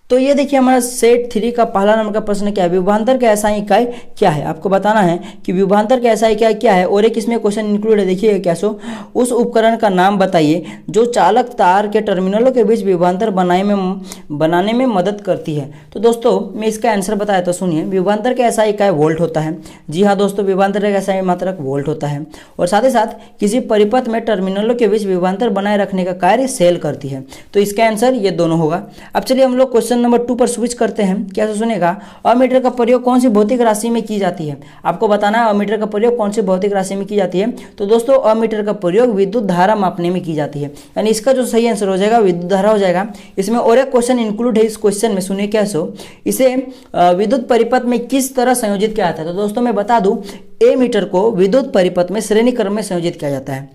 तो ये देखिए हमारा सेट 3 का पहला नंबर का प्रश्न क्या है, विभवांतर का एसआई इकाई क्या है। आपको बताना है कि विभवांतर का एसआई इकाई क्या है। और एक इसमें क्वेश्चन इंक्लूड है, देखिए कैसो, उस उपकरण का नाम बताइए जो चालक तार के टर्मिनलों के बीच विभवांतर बनाने में मदद करती है। तो दोस्तों मैं इसका आंसर बताया, तो सुनिए, विभवांतर का एसआई इकाई वोल्ट होता है। जी हाँ दोस्तों, विभवांतर का एसआई मात्रक वोल्ट होता है। और साथ ही साथ किसी परिपथ में टर्मिनलों के बीच विभवांतर बनाए रखने का कार्य सेल करती है। तो इसका आंसर ये दोनों होगा। अब चलिए हम लोग क्वेश्चन नंबर 2 पर स्विच करते हैं। कैसे सुनेगा, अमीटर का प्रयोग कौन सी भौतिक राशि में की जाती है। आपको बताना है अमीटर का प्रयोग कौन सी भौतिक राशि में की जाती है। तो दोस्तों अमीटर का प्रयोग विद्युत धारा मापने में की जाती है, यानी इसका जो सही आंसर हो जाएगा विद्युत धारा हो जाएगा। इसमें और एक क्वेश्चन इंक्लूड है इस क्वेश्चन में, सुनिए कैसे, इसे विद्युत परिपथ में किस तरह संयोजित किया जाता है। तो दोस्तों मैं बता दूं, ए मीटर को विद्युत परिपथ में श्रेणी क्रम में संयोजित किया जाता है।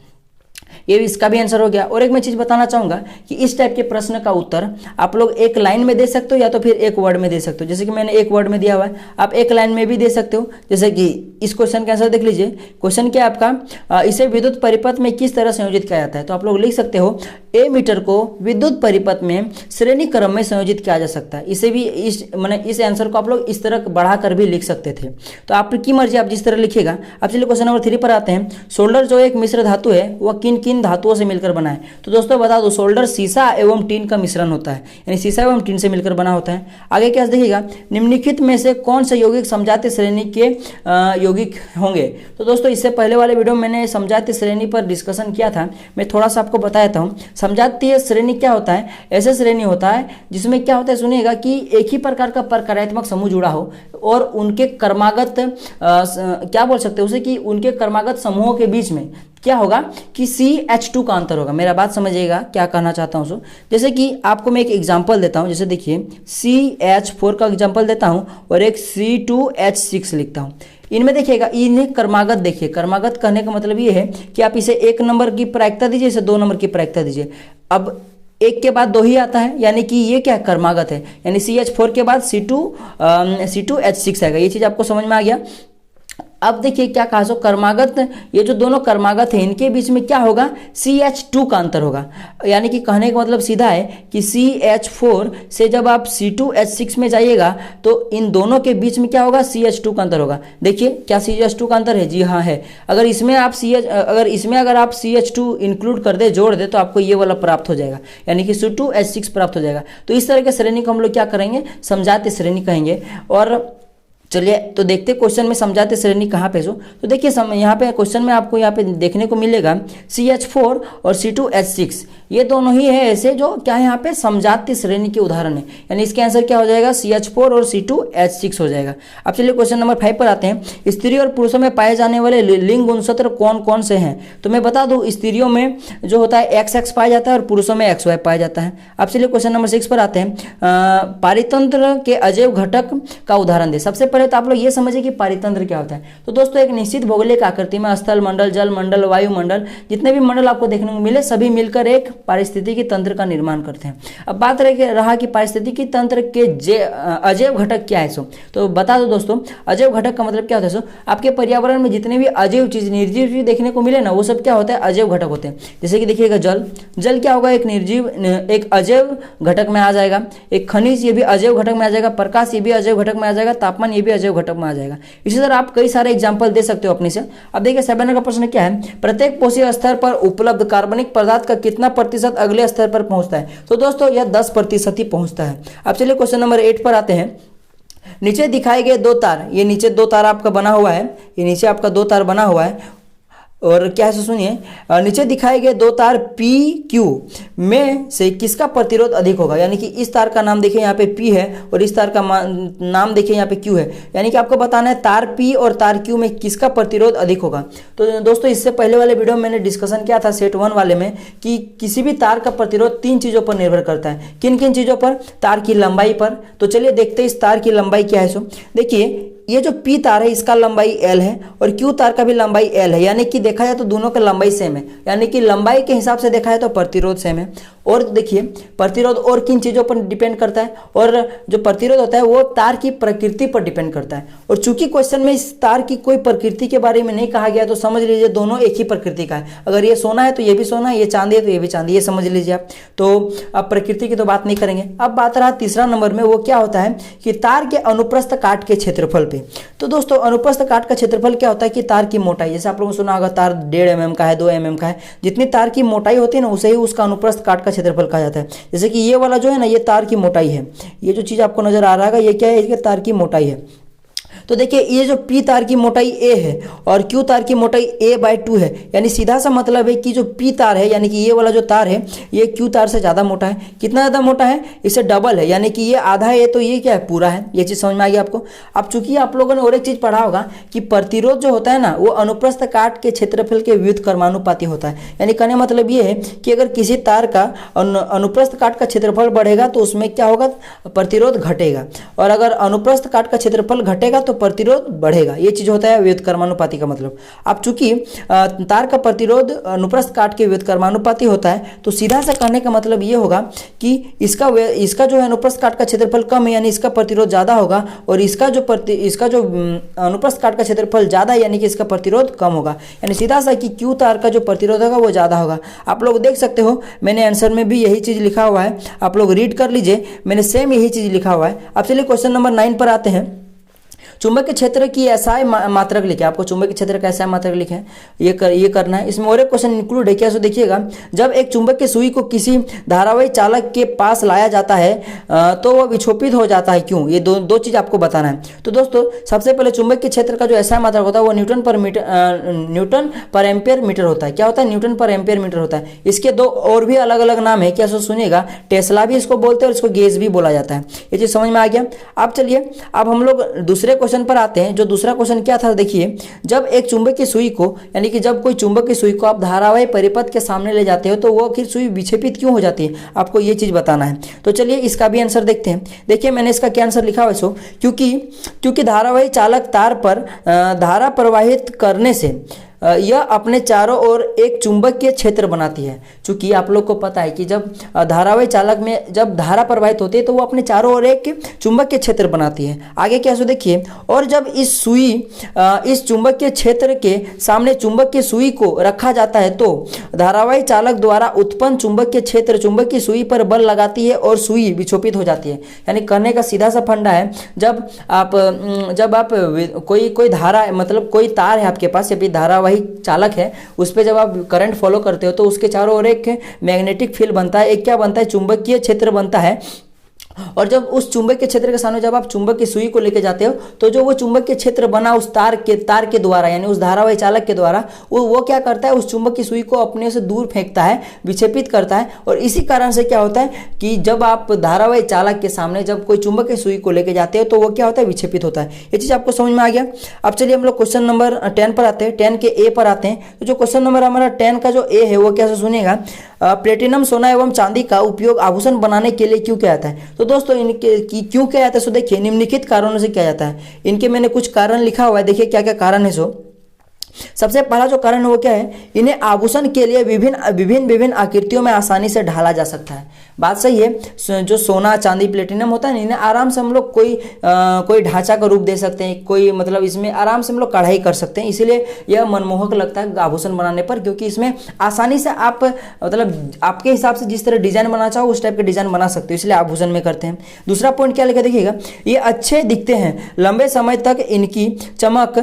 ये भी इसका भी आंसर हो गया। और एक मैं चीज बताना चाहूंगा कि इस टाइप के प्रश्न का उत्तर आप लोग एक लाइन में दे सकते हो या तो फिर एक वर्ड में दे सकते हो। जैसे कि मैंने एक वर्ड में दिया हुआ है, आप एक लाइन में भी दे सकते हो। जैसे कि इस क्वेश्चन का आंसर देख लीजिए। क्वेश्चन क्या आपका, इसे विद्युत परिपथ में किस तरह संयोजित किया जाता है। तो आप लोग लिख सकते हो, ए मीटर को विद्युत परिपथ में श्रेणी क्रम में संयोजित किया जा सकता है। इसे भी इस आंसर को आप लोग इस तरह बढ़ाकर भी लिख सकते थे। तो आपकी मर्जी, आप जिस तरह लिखिएगा। अब चलिए क्वेश्चन नंबर 3 पर आते हैं। सोल्डर जो एक मिश्र धातु है वह किन किन धातुओं से मिलकर बना है। तो दोस्तों बता दो, सोल्डर सीसा एवं टीन का मिश्रण होता है, यानी सीसा एवं टीन से मिलकर बना होता है। आगे क्या देखिएगा, निम्नलिखित में से कौन से यौगिक समजातीय श्रेणी के यौगिक होंगे। तो दोस्तों इससे पहले वाले वीडियो में मैंने समजातीय श्रेणी पर डिस्कशन किया था, मैं थोड़ा सा आपको बता देता हूँ। समजातीय श्रेणी क्या होता है, ऐसे श्रेणी होता है जिसमें क्या होता है, सुनिएगा, कि एक ही प्रकार का प्रकार्यात्मक समूह जुड़ा हो और उनके कर्मागत क्या बोल सकते हैं उसे, कि उनके कर्मागत समूहों के बीच में क्या होगा कि CH2 का अंतर होगा। मेरा बात समझिएगा क्या कहना चाहता हूँ। जैसे कि आपको मैं एक एग्जांपल देता हूँ। जैसे देखिए CH4 का एग्जांपल देता हूँ और एक C2H6 लिखता हूँ। इनमें देखिएगा, इन्हें कर्मागत देखिए, कर्मागत कहने का मतलब ये है कि आप इसे 1 नंबर की प्रायिकता दीजिए, इसे 2 नंबर की प्रायिकता दीजिए। अब एक के बाद 2 ही आता है, यानी कि ये क्या कर्मागत है, यानी CH4 के बाद C2H6 आएगा। ये चीज़ आपको समझ में आ गया। अब देखिए क्या कहा, सो कर्मागत, ये जो दोनों कर्मागत हैं इनके बीच में क्या होगा, CH2 का अंतर होगा। यानी कि कहने का मतलब सीधा है कि CH4 से जब आप C2H6 में जाइएगा तो इन दोनों के बीच में क्या होगा, CH2 का अंतर होगा। देखिए क्या CH2 का अंतर है, जी हाँ है। अगर इसमें आप CH2 इंक्लूड कर दे, जोड़ दे, तो आपको ये वाला प्राप्त हो जाएगा, यानी कि C2H6 प्राप्त हो जाएगा। तो इस तरह के श्रेणी को हम लोग क्या करेंगे, समजातीय श्रेणी कहेंगे। और चलिए तो देखते क्वेश्चन में समझाते श्रेणी कहाँ पे सो। तो देखिए यहाँ पे क्वेश्चन में आपको यहाँ पे देखने को मिलेगा CH4 और C2H6, ये दोनों ही है ऐसे जो क्या है यहाँ पे समजातीय श्रेणी के उदाहरण है, यानी इसके आंसर क्या हो जाएगा, CH4 और C2H6 हो जाएगा। अब चलिए क्वेश्चन नंबर 5 पर आते हैं। स्त्री और पुरुषों में पाए जाने वाले लिंग गुणसूत्र कौन कौन से हैं। तो मैं बता दूं, स्त्रियों में जो होता है XX पाया जाता है और पुरुषों में XY पाया जाता है। अब चलिए क्वेश्चन नंबर 6 पर आते हैं। पारितंत्र के अजैव घटक का उदाहरण दे। सबसे पहले तो आप लोग ये समझिए कि पारितंत्र क्या होता है। तो दोस्तों एक निश्चित भौगोलिक आकृति में स्थल मंडल, जल मंडल, वायुमंडल, जितने भी मंडल आपको देखने को मिले सभी मिलकर एक पारिस्थितिकी तंत्र का निर्माण करते हैं। अब बात रहा कि पारिस्थितिकी तंत्र के अजैव घटक क्या है सो। तो बता दो दोस्तों, अजैव घटक का मतलब क्या होता है सो, आपके पर्यावरण में जितने भी अजैव चीज, निर्जीव चीज देखने को मिले ना, वो सब क्या होता है, अजैव घटक होते हैं। जैसे कि देखिएगा जल क्या होगा, एक निर्जीव, एक अजैव घटक में आ जाएगा। एक खनिज, ये भी अजैव घटक में आ जाएगा। प्रकाश, ये भी अजैव घटक में आ जाएगा। तापमान, ये भी अजैव घटक में आ जाएगा। इसी तरह आप कई सारे एग्जांपल दे सकते हो अपने से। अब देखिए 7 का प्रश्न क्या है, प्रत्येक पोषक स्तर पर उपलब्ध कार्बनिक पदार्थ का कितना प्रतिशत अगले स्तर पर पहुंचता है। तो दोस्तों यह 10% ही पहुंचता है। अब चलिए क्वेश्चन नंबर 8 पर आते हैं। नीचे दिखाए गए 2 तार, ये नीचे 2 तार आपका बना हुआ है, ये नीचे आपका 2 तार बना हुआ है। और क्या है सुनिए, नीचे दिखाए गए 2 तार PQ में से किसका प्रतिरोध अधिक होगा। यानी कि इस तार का नाम देखिए यहाँ पे P है और इस तार का नाम देखिए यहाँ पे Q है। यानी कि आपको बताना है तार P और तार Q में किसका प्रतिरोध अधिक होगा। तो दोस्तों इससे पहले वाले वीडियो में मैंने डिस्कशन किया था सेट 1 वाले में कि किसी भी तार का प्रतिरोध 3 चीज़ों पर निर्भर करता है। किन किन चीज़ों पर, तार की लंबाई पर। तो चलिए देखते हैं इस तार की लंबाई क्या है सो। देखिए ये जो P तार है इसका लंबाई L है और Q तार का भी लंबाई L है, यानी कि देखा जाए तो दोनों का लंबाई सेम है, यानी कि लंबाई के हिसाब से देखा जाए तो प्रतिरोध सेम है। और देखिए प्रतिरोध और किन चीज़ों पर डिपेंड करता है, और जो प्रतिरोध होता है वो तार की प्रकृति पर डिपेंड करता है। और चूंकि क्वेश्चन में इस तार की कोई प्रकृति के बारे में नहीं कहा गया तो समझ लीजिए दोनों एक ही प्रकृति का है। अगर ये सोना है तो ये भी सोना है, ये चांदी है तो ये भी चांदी, ये समझ लीजिए आप। तो अब प्रकृति की तो बात नहीं करेंगे। अब बात रहा तीसरा नंबर में, वो क्या होता है कि तार के अनुप्रस्थ काट के क्षेत्रफल पे। तो दोस्तों अनुप्रस्थ काट का क्षेत्रफल क्या होता है कि तार की मोटाई, जैसे आप लोगों ने सुना होगा तार 1.5 mm का है, 2 mm का है, जितनी तार की मोटाई होती है ना उसे ही उसका अनुप्रस्थ काट का क्षेत्रफल कहा जाता है। जैसे कि ये वाला जो है ना ये तार की मोटाई है, ये जो चीज़ आपको नजर आ रहा है ये क्या है, ये तार की मोटाई है। तो देखिए ये जो P तार की मोटाई A है और Q तार की मोटाई A/2 है, यानी सीधा सा मतलब है कि जो P तार है यानी कि ये वाला जो तार है ये Q तार से ज़्यादा मोटा है। कितना ज़्यादा मोटा है, इससे डबल है, यानी कि ये आधा है तो ये क्या है, पूरा है। ये चीज़ समझ में आ गई आपको। अब चूंकि आप लोगों ने और एक चीज़ पढ़ा होगा कि प्रतिरोध जो होता है ना वो अनुप्रस्थ काट के क्षेत्रफल के व्युत्क्रमानुपाती होता है। यानी कहने मतलब ये है कि अगर किसी तार का अनुप्रस्थ काट का क्षेत्रफल बढ़ेगा तो उसमें क्या होगा, प्रतिरोध घटेगा, और अगर अनुप्रस्थ काट का क्षेत्रफल घटेगा तो प्रतिरोध बढ़ेगा। ये चीज होता है व्युत्क्रमानुपाती का मतलब। अब चूंकि तार का प्रतिरोध अनुप्रस्थ काट के व्युत्क्रमानुपाती होता है तो सीधा सा कहने का मतलब ये होगा कि इसका जो है अनुप्रस्थ काट का क्षेत्रफल कम है यानी इसका प्रतिरोध ज्यादा होगा, और इसका जो अनुप्रस्थ काट का क्षेत्रफल ज्यादा है यानी कि इसका प्रतिरोध कम होगा। यानी सीधा सा कि क्यू तार का जो प्रतिरोध होगा वो ज्यादा होगा। आप लोग देख सकते हो मैंने आंसर में भी यही चीज लिखा हुआ है, आप लोग रीड कर लीजिए, मैंने सेम यही चीज लिखा हुआ है। अब चलिए क्वेश्चन नंबर 9 पर आते हैं। चुंबक के क्षेत्र की एसआई मात्रक लिखे, आपको चुंबक के क्षेत्र का एसआई मात्रक लिखे ये करना है। इसमें और एक क्वेश्चन इंक्लूड है, क्या सो देखिएगा, जब एक चुंबक की सुई को किसी धारावाही चालक के पास लाया जाता है तो वह विक्षोभित हो जाता है, क्यों? ये दो चीज आपको बताना है। तो दोस्तों सबसे पहले चुंबक के क्षेत्र का जो एसआई मात्रक होता है वो न्यूटन पर एम्पियर मीटर होता है। क्या होता है? न्यूटन पर एम्पियर मीटर होता है। इसके दो और भी अलग अलग नाम है, क्या सो सुनिएगा, टेस्ला भी इसको बोलते हैं और इसको गेज भी बोला जाता है। ये चीज समझ में आ गया। अब चलिए अब हम लोग दूसरे क्वेश्चन पर आते हैं। जो दूसरा क्वेश्चन क्या था देखिए, जब एक चुंबक की सुई को यानी कि जब कोई चुंबक की सुई को आप धारावाही परिपथ के सामने ले जाते हो तो वो आखिर सुई विक्षेपित क्यों हो जाती है, आपको ये चीज बताना है। तो चलिए इसका भी आंसर देखते हैं। देखिए मैंने इसका क्या आंसर लिखा हुआ है, क्योंकि धारावाही चालक तार पर धारा प्रवाहित करने से यह अपने चारों ओर एक चुंबकीय क्षेत्र बनाती है। चूंकि आप लोग को पता है कि जब धारावाही चालक में जब धारा प्रवाहित होती है तो वो अपने चारों ओर एक चुंबकीय क्षेत्र बनाती है। आगे क्या सो देखिए, और जब इस सुई इस चुंबकीय क्षेत्र के सामने चुंबकीय सुई को रखा जाता है तो धारावाही चालक द्वारा उत्पन्न चुंबकीय क्षेत्र चुंबकीय सुई पर बल लगाती है और सुई विक्षोभित हो जाती है। यानी कहने का सीधा सा फंडा है, जब आप कोई धारा मतलब कोई तार है आपके पास या फिर धारावाही चालक है, उस पर जब आप करंट फॉलो करते हो तो उसके चारों ओर एक मैग्नेटिक फील्ड बनता है, एक क्या बनता है, चुंबकीय क्षेत्र बनता है। और जब उस चुंबकीय क्षेत्र के सामने जब आप चुंबक की सुई को लेकर जाते हो तो जो वो चुंबकीय क्षेत्र बना उस तार के द्वारा यानी उस धारावाही चालक के द्वारा वो क्या करता है, उस चुंबक की सुई को अपने से दूर फेंकता है, विक्षेपित करता है। और इसी कारण से क्या होता है कि जब आप धारावाही चालक के सामने जब कोई चुंबक की सुई को लेकर जाते हो तो वो क्या होता है, विक्षेपित होता है। ये चीज आपको समझ में आ गया। अब चलिए हम लोग क्वेश्चन नंबर 10 पर आते हैं, 10 के ए पर आते हैं। तो जो क्वेश्चन नंबर हमारा 10 का जो ए है वो कैसे सुनिएगा, प्लेटिनम सोना एवं चांदी का उपयोग आभूषण बनाने के लिए क्यों किया जाता है। तो दोस्तों इनके क्यों किया जाता है, सो देखिए निम्नलिखित कारणों से किया जाता है। इनके मैंने कुछ कारण लिखा हुआ है, देखिए क्या क्या कारण है। सो सबसे पहला जो कारण है वो क्या है, इन्हें आभूषण के लिए विभिन्न आकृतियों में आसानी से ढाला जा सकता है। बात सही है, जो सोना चांदी प्लेटिनम होता है इन्हें आराम से हम लोग कोई ढांचा का रूप दे सकते हैं, कोई मतलब इसमें आराम से हम लोग कढ़ाई कर सकते हैं, इसीलिए यह मनमोहक लगता है आभूषण बनाने पर, क्योंकि इसमें आसानी से आप मतलब आपके हिसाब से जिस तरह डिजाइन बनाना चाहो उस टाइप के डिजाइन बना सकते हो, इसलिए आभूषण में करते हैं। दूसरा पॉइंट क्या लिखा देखिएगा, ये अच्छे दिखते हैं, लंबे समय तक इनकी चमक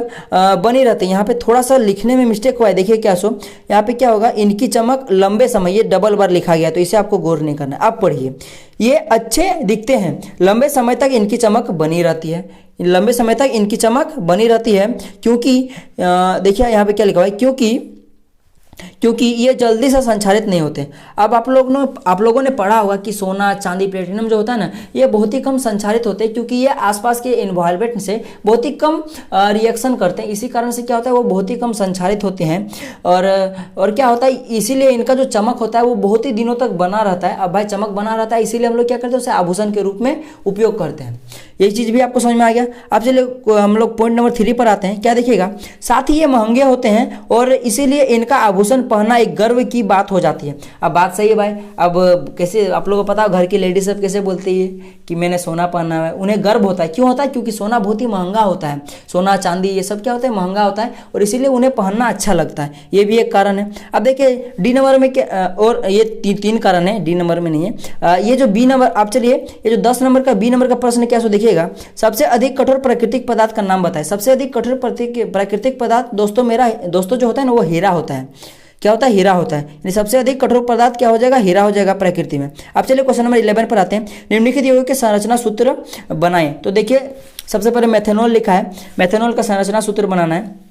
बनी रहती है। यहाँ पे थोड़ा सा लिखने में मिस्टेक हुआ है, देखिए क्या सो यहाँ पे क्या होगा, इनकी चमक लंबे समय, ये डबल बार लिखा गया तो इसे आपको गौर नहीं करना है। आप पढ़िए, ये अच्छे दिखते हैं, लंबे समय तक इनकी चमक बनी रहती है, लंबे समय तक इनकी चमक बनी रहती है, क्योंकि देखिए यहाँ पे क्या लिखा हुआ है, क्योंकि ये जल्दी से संचारित नहीं होते। अब आप लोगों ने पढ़ा होगा कि सोना चांदी प्लेटिनम जो होता है ना ये बहुत ही कम संचारित होते हैं, क्योंकि ये आसपास के इन्वायरमेंट से बहुत ही कम रिएक्शन करते हैं, इसी कारण से क्या होता है वो बहुत ही कम संचारित होते हैं। और क्या होता है, इसीलिए इनका जो चमक होता है वो बहुत ही दिनों तक बना रहता है। अब भाई चमक बना रहता है, इसीलिए हम लोग क्या करते हैं, उसे आभूषण के रूप में उपयोग करते हैं। यही चीज़ भी आपको समझ में आ गया। अब चलिए हम लोग पॉइंट नंबर 3 पर आते हैं। क्या देखिएगा, साथ ही ये महंगे होते हैं और इसीलिए इनका आभूषण पहनना एक गर्व की बात हो जाती है। अब बात सही है भाई। अब कैसे आप लोगों को पता हो घर की लेडीज सब कैसे बोलती है कि मैंने सोना पहना है, उन्हें गर्व होता है। क्यों होता है? क्योंकि सोना बहुत ही महंगा होता है। सोना चांदी ये सब क्या होता है, महंगा होता है, और इसीलिए उन्हें पहनना अच्छा लगता है। ये भी एक कारण है। अब देखिए डी नंबर में क्या, और ये तीन कारण है, डी नंबर में नहीं है। ये जो बी नंबर, आप चलिए ये जो 10 नंबर का बी नंबर का प्रश्न क्या सो देखिएगा, सबसे अधिक कठोर प्राकृतिक पदार्थ का नाम बताएं। सबसे अधिक कठोर प्राकृतिक पदार्थ दोस्तों जो होता है ना, वो हीरा होता है। क्या होता है? हीरा होता है। यानी सबसे अधिक कठोर पदार्थ क्या हो जाएगा? हीरा हो जाएगा प्रकृति में। अब चलिए क्वेश्चन नंबर 11 पर आते हैं। निम्नलिखित यौगिक के संरचना सूत्र बनाएं। तो देखिए सबसे पहले मेथेनॉल लिखा है, मेथेनॉल का संरचना सूत्र बनाना है।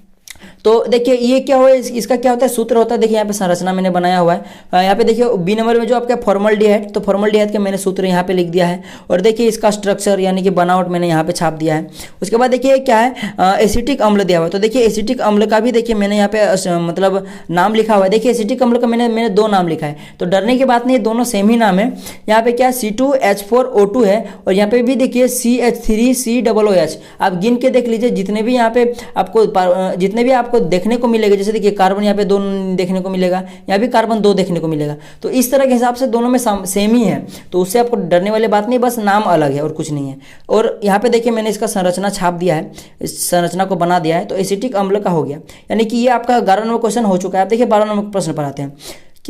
तो देखिए ये क्या हुआ, इसका क्या होता है, सूत्र होता है। देखिए यहाँ पे संरचना मैंने बनाया हुआ है। यहाँ पे देखिए बी नंबर में जो आपका फॉर्मल्डिहाइड, तो फॉर्मल्डिहाइड का मैंने सूत्र यहाँ पे लिख दिया है। और देखिए इसका स्ट्रक्चर यानी कि बनावट मैंने यहाँ पे छाप दिया है। उसके बाद देखिए क्या है, एसिटिक अम्ल दिया हुआ है। तो देखिए एसिटिक अम्ल का भी देखिए मैंने यहाँ पे मतलब नाम लिखा हुआ है। देखिए एसिटिक अम्ल का मैंने 2 नाम लिखा है, तो डरने की बात नहीं, दोनों सेम ही नाम है। यहाँ पे क्या C2H4O2 है, और यहाँ पे भी देखिए CH3COOH। आप गिन के देख लीजिए जितने भी यहाँ पे आपको देखने को मिलेगा। जैसे देखिए कार्बन यहाँ पे 2 देखने को मिलेगा, यहाँ भी कार्बन 2 देखने को मिलेगा। तो इस तरह के हिसाब से दोनों में सेम ही है, तो उससे आपको डरने वाली बात नहीं, बस नाम अलग है और कुछ नहीं है। और यहाँ पे देखिए मैंने इसका संरचना छाप दिया है, इस संरचना को बना दिया है। तो एसिटिक अम्ल का हो गया, यानी कि ये आपका 11 नंबर क्वेश्चन हो चुका है। आप देखिए 12 नंबर प्रश्न पर आते हैं।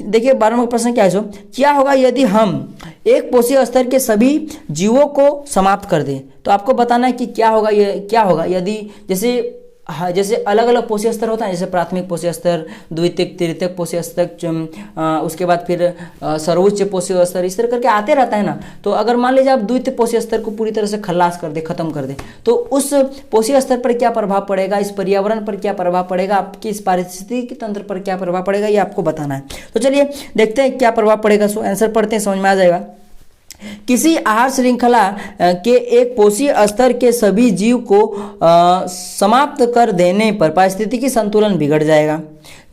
देखिए 12 नंबर प्रश्न क्या है, सो क्या होगा यदि हम एक कोशीय स्तर के सभी जीवों को समाप्त कर दें। तो आपको बताना है कि क्या होगा यदि जैसे अलग अलग पोषी स्तर होता है, जैसे प्राथमिक पोषी स्तर, द्वितीयक तृतीयक पोषी स्तर, उसके बाद फिर सर्वोच्च पोषी स्तर, इस तरह करके आते रहता है ना। तो अगर मान लीजिए आप द्वितीय पोषी स्तर को पूरी तरह से खल्लास कर दे, खत्म कर दे, तो उस पोषी स्तर पर क्या प्रभाव पड़ेगा, इस पर्यावरण पर क्या प्रभाव पड़ेगा, आपकी इस पारिस्थितिकी तंत्र पर क्या प्रभाव पड़ेगा, ये आपको बताना है। तो चलिए देखते हैं क्या प्रभाव पड़ेगा। सो आंसर पढ़ते हैं, समझ में आ जाएगा। किसी आहार श्रृंखला के एक कोशीय स्तर के सभी जीव को समाप्त कर देने पर पारिस्थितिकी संतुलन बिगड़ जाएगा।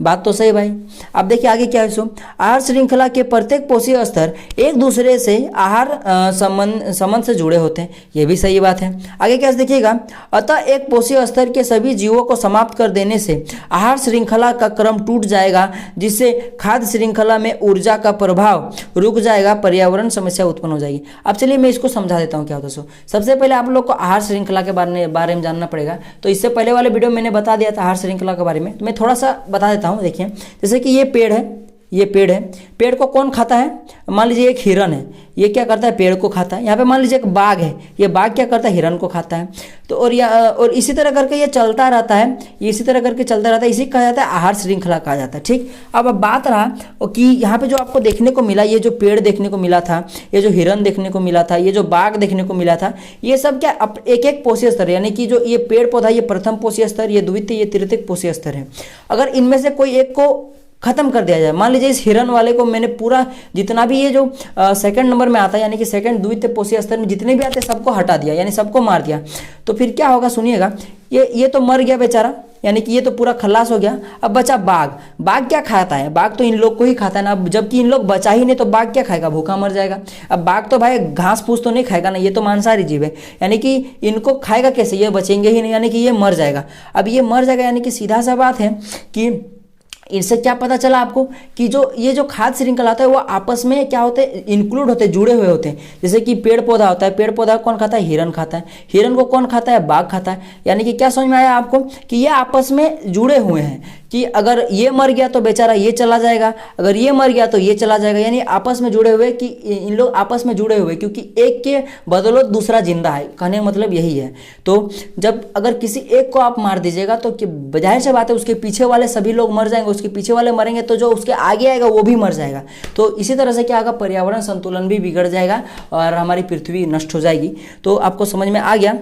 बात तो सही भाई। अब देखिए आगे क्या है, सो आहार श्रृंखला के प्रत्येक पोषीय स्तर एक दूसरे से आहार संबंध से जुड़े होते हैं, ये भी सही बात है। आगे क्या देखिएगा, अतः एक पोषीय स्तर के सभी जीवों को समाप्त कर देने से आहार श्रृंखला का क्रम टूट जाएगा, जिससे खाद्य श्रृंखला में ऊर्जा का प्रभाव रुक जाएगा, पर्यावरण समस्या उत्पन्न हो जाएगी। अब चलिए मैं इसको समझा देता हूँ क्या होता है। सो सबसे पहले आप लोग को आहार श्रृंखला के बारे में जानना पड़ेगा। तो इससे पहले वाले वीडियो मैंने बता दिया था आहार श्रृंखला के बारे में, तो मैं थोड़ा सा बता देता हूँ। देखिए जैसे कि ये पेड़ है, पेड़ को कौन खाता है, मान लीजिए एक हिरन है, ये क्या करता है, पेड़ को खाता है। यहाँ पे मान लीजिए एक बाघ है, ये बाघ क्या करता है, हिरन को खाता है। तो और इसी तरह करके ये चलता रहता है, इसी तरह करके चलता रहता है, इसी कहा जाता है आहार श्रृंखला कहा जाता है। ठीक, अब बात रहा कि यहाँ पे जो आपको देखने को मिला, ये जो पेड़ देखने को मिला था, ये जो हिरन देखने को मिला था, ये जो बाघ देखने को मिला था, ये सब क्या एक एक पोषीय स्तर, यानी कि जो ये पेड़ पौधा, ये प्रथम पोषीय स्तर, ये द्वितीय, ये तृतीय पोषीय स्तर है। अगर इनमें से कोई एक को खत्म कर दिया जाए, मान लीजिए इस हिरन वाले को मैंने पूरा जितना भी ये जो सेकंड नंबर में आता है, यानी कि सेकंड द्वितीय पोषीय स्तर में जितने भी आते हैं सबको हटा दिया, यानी सबको मार दिया, तो फिर क्या होगा सुनिएगा, ये तो मर गया बेचारा, यानी कि ये तो पूरा खल्लास हो गया। अब बचा बाघ क्या खाता है, बाघ तो इन लोग को ही खाता है ना। अब जबकि इन लोग बचा ही नहीं, तो बाघ क्या खाएगा, भूखा मर जाएगा। अब बाघ तो भाई घास फूस तो नहीं खाएगा ना, ये तो मांसाहारी जीव है, यानी कि इनको खाएगा कैसे, ये बचेंगे ही नहीं, यानी कि ये मर जाएगा। अब ये मर जाएगा, यानी कि सीधा सा बात है कि इससे क्या पता चला आपको कि ये जो खाद्य श्रृंखला होता है वो आपस में क्या होते हैं, इंक्लूड होते हैं, जुड़े हुए होते हैं। जैसे कि पेड़ पौधा होता है, पेड़ पौधा कौन खाता है, हिरन खाता है, हिरन को कौन खाता है, बाघ खाता है। यानी कि क्या समझ में आया आपको कि ये आपस में जुड़े हुए हैं, कि अगर ये मर गया तो बेचारा ये चला जाएगा, अगर ये मर गया तो ये चला जाएगा, यानी आपस में जुड़े हुए, कि इन लोग आपस में जुड़े हुए, क्योंकि एक के बदौलत दूसरा जिंदा है, कहने का मतलब यही है। तो जब अगर किसी एक को आप मार दीजिएगा तो जाहिर सी बात है उसके पीछे वाले सभी लोग मर जाएंगे, उसके पीछे वाले मरेंगे तो जो उसके आगे आएगा वो भी मर जाएगा। तो इसी तरह से क्या होगा, पर्यावरण संतुलन भी बिगड़ जाएगा और हमारी पृथ्वी नष्ट हो जाएगी। तो आपको समझ में आ गया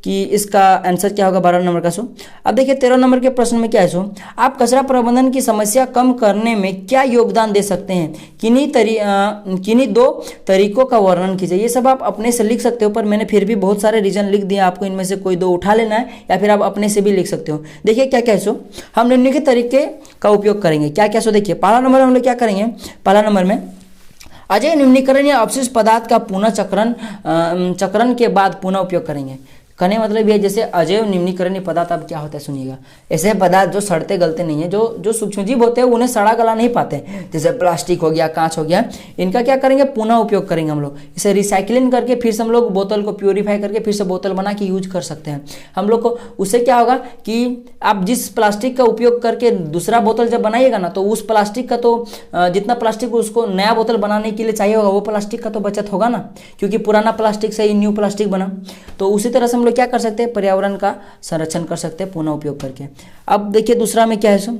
कि इसका आंसर क्या होगा 12 नंबर का। सो अब देखिए 13 नंबर के प्रश्न में क्या है, सो आप कचरा प्रबंधन की समस्या कम करने में क्या योगदान दे सकते हैं, किन्हीं 2 तरीकों का वर्णन कीजिए। ये सब आप अपने से लिख सकते हो, पर मैंने फिर भी बहुत सारे रीजन लिख दिए, आपको इनमें से कोई 2 उठा लेना है या फिर आप अपने से भी लिख सकते हो। देखिए क्या क्या, सो हम निम्नलिखित तरीके का उपयोग करेंगे, क्या क्या। सो देखिए पहला नंबर हम लोग क्या करेंगे, पहला नंबर में अजय निम्नीकरण या अवशिष्ट पदार्थ का पुनः चक्रण के बाद पुनः उपयोग करेंगे। कहने मतलब ये जैसे अजैव न्यूनीकरणीय पदार्थ अब क्या होता है सुनिएगा। ऐसे पदार्थ जो सड़ते गलते नहीं है, जो सूक्ष्मजीव होते हैं उन्हें सड़ा गला नहीं पाते, जैसे प्लास्टिक हो गया, कांच हो गया, इनका क्या करेंगे पुनः उपयोग करेंगे हम लोग। इसे रिसाइकलिंग करके फिर से हम लोग बोतल को प्योरीफाई करके फिर से बोतल बना के यूज कर सकते हैं हम लोग को। उससे क्या होगा कि आप जिस प्लास्टिक का उपयोग करके दूसरा बोतल जब बनाइएगा ना, तो उस प्लास्टिक का तो जितना प्लास्टिक उसको नया बोतल बनाने के लिए चाहिए होगा वो प्लास्टिक का तो बचत होगा ना, क्योंकि पुराना प्लास्टिक से ही न्यू प्लास्टिक बना। तो उसी तरह से हम लोग क्या कर सकते हैं, पर्यावरण का संरक्षण कर सकते हैं पुनः उपयोग करके। अब देखिए दूसरा में क्या है सो,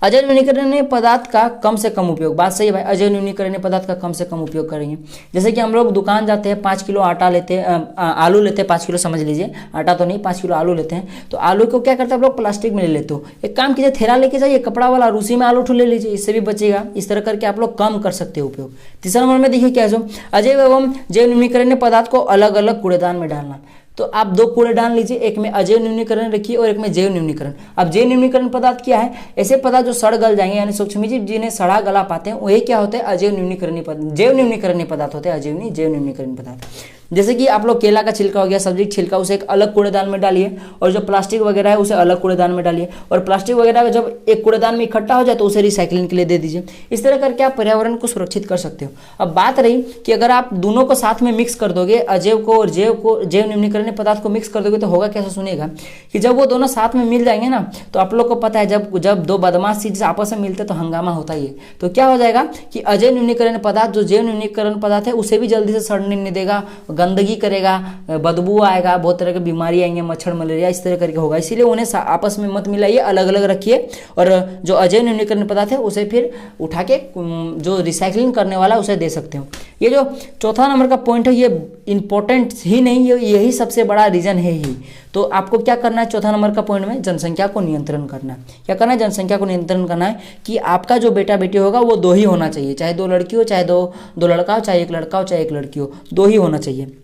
अजैव न्यूनीकरणीय पदार्थ का कम से कम उपयोग। बात सही है भाई, अजैव न्यूनीकरणीय पदार्थ का कम से कम उपयोग करेंगे। जैसे कि हम लोग दुकान जाते हैं, 5 किलो आटा लेते हैं, आलू लेते हैं 5 किलो, समझ लीजिए आटा तो नहीं, 5 किलो आलू लेते हैं। तो आलू को क्या करते हैं हम लोग, प्लास्टिक में ले लेते हो। एक काम कीजिए, थैला लेके जाइए कपड़ा वाला, उसी में आलू ले लीजिए, इससे भी बचेगा। इस तरह करके आप लोग कम कर सकते हो उपयोग। तीसरा नंबर में देखिए क्या है, अजैव एवं जैव न्यूनीकरणीय पदार्थ को अलग अलग कूड़ेदान में डालना। तो आप 2 कूड़ेदान लीजिए, एक में अजैव न्यूनीकरण रखिए और एक में जैव न्यूनीकरण। अब जैव न्यूनीकरण पदार्थ क्या है, ऐसे पदार्थ जो सड़ गल जाएंगे, यानी सूक्ष्मजीव जिन्हें सड़ा गला पाते हैं, वही क्या होते हैं, अजैव न्यूनीकरणीय पदार्थ, जैव न्यूनीकरणीय पदार्थ होते हैं, अजैव नहीं जैव न्यूनीकरणीय पदार्थ। जैसे कि आप लोग केला का छिलका हो गया, सब्जी का छिलका, उसे एक अलग कूड़ेदान में डालिए, और जो प्लास्टिक वगैरह है उसे अलग कूड़ेदान में डालिए, और प्लास्टिक वगैरह जब एक कूड़ेदान में इकट्ठा हो जाए तो उसे रिसाइकलिंग के लिए दे दीजिए। इस तरह करके आप पर्यावरण को सुरक्षित कर सकते हो। अब बात रही कि अगर आप दोनों को साथ में मिक्स कर दोगे, अजैव को और जैव न्यूनीकरणीय पदार्थ को मिक्स कर दोगे, तो होगा कैसे सुनेगा कि जब वो दोनों साथ में मिल जाएंगे ना, तो आप लोग को पता है जब 2 बदमाश चीज आपस में मिलते तो हंगामा होता ही है। तो क्या हो जाएगा कि अजैव न्यूनीकरणीय पदार्थ जो जैव न्यूनीकरण पदार्थ है उसे भी जल्दी से सड़ने नहीं देगा, गंदगी करेगा, बदबू आएगा, बहुत तरह की बीमारी आएंगे, मच्छर मलेरिया इस तरह करके होगा। इसीलिए उन्हें आपस में मत मिलाइए, अलग अलग रखिए, और जो अजैव न्यूनीकरण पदार्थ है उसे फिर उठा के जो रिसाइकलिंग करने वाला उसे दे सकते हो। ये जो चौथा नंबर का पॉइंट है ये इंपॉर्टेंट ही नहीं, यही सबसे बड़ा रीजन है ही। तो आपको क्या करना है चौथा नंबर का पॉइंट में, जनसंख्या को नियंत्रण करना है। क्या करना है, जनसंख्या को नियंत्रण करना है कि आपका जो बेटा बेटी होगा वो 2 ही होना चाहिए, चाहे 2 लड़की हो, चाहे दो लड़का हो, चाहे 1 लड़का हो, चाहे 1 लड़की हो, 2 ही होना चाहिए।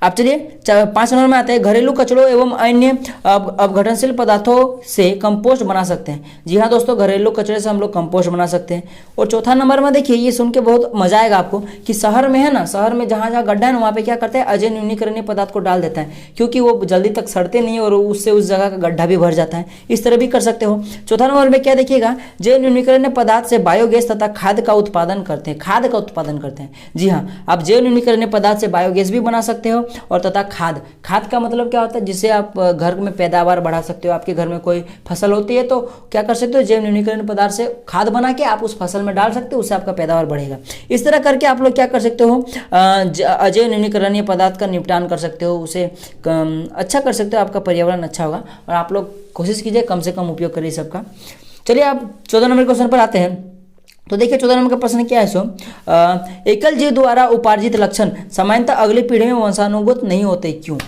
अब चलिए 5 नंबर में आते हैं, घरेलू कचड़ों एवं अन्य अपघटनशील पदार्थों से कंपोस्ट बना सकते हैं। जी हाँ दोस्तों, घरेलू कचरे से हम लोग कंपोस्ट बना सकते हैं। और चौथा नंबर में देखिए, ये सुन के बहुत मजा आएगा आपको कि शहर में है ना, शहर में जहाँ जहाँ गड्ढा है ना वहाँ पे क्या करते हैं, अजैव न्यूनीकरणीय पदार्थ को डाल देता है, क्योंकि वो जल्दी तक सड़ते नहीं और उससे उस जगह का गड्ढा भी भर जाता है। इस तरह भी कर सकते हो। चौथा नंबर में क्या देखिएगा, जैव न्यूनीकरणीय पदार्थ से बायोगैस तथा खाद का उत्पादन करते हैं, खाद का उत्पादन करते हैं। जी हाँ, आप जैव न्यूनीकरणीय पदार्थ से बायोगैस भी बना सकते हो, और तथा खाद का मतलब क्या होता है, जिससे आप घर में पैदावार बढ़ा सकते हो। आपके घर में कोई फसल होती है तो क्या कर सकते हो, जैव न्यूनीकरणीय पदार्थ से खाद बना के आप उस फसल में डाल सकते हो, उससे आपका पैदावार बढ़ेगा। इस तरह करके आप लोग क्या कर सकते हो, अजैव न्यूनीकरणीय पदार्थ का निपटान कर सकते हो, उसे अच्छा कर सकते हो, आपका पर्यावरण अच्छा होगा। और आप लोग कोशिश कीजिए कम से कम उपयोग करिए सबका। चलिए आप 14 नंबर क्वेश्चन पर आते हैं। तो देखिए 14 नंबर का प्रश्न क्या है सो, एकल जीव द्वारा उपार्जित लक्षण सामान्यतः अगली पीढ़ी में वंशानुगत नहीं होते, क्यों?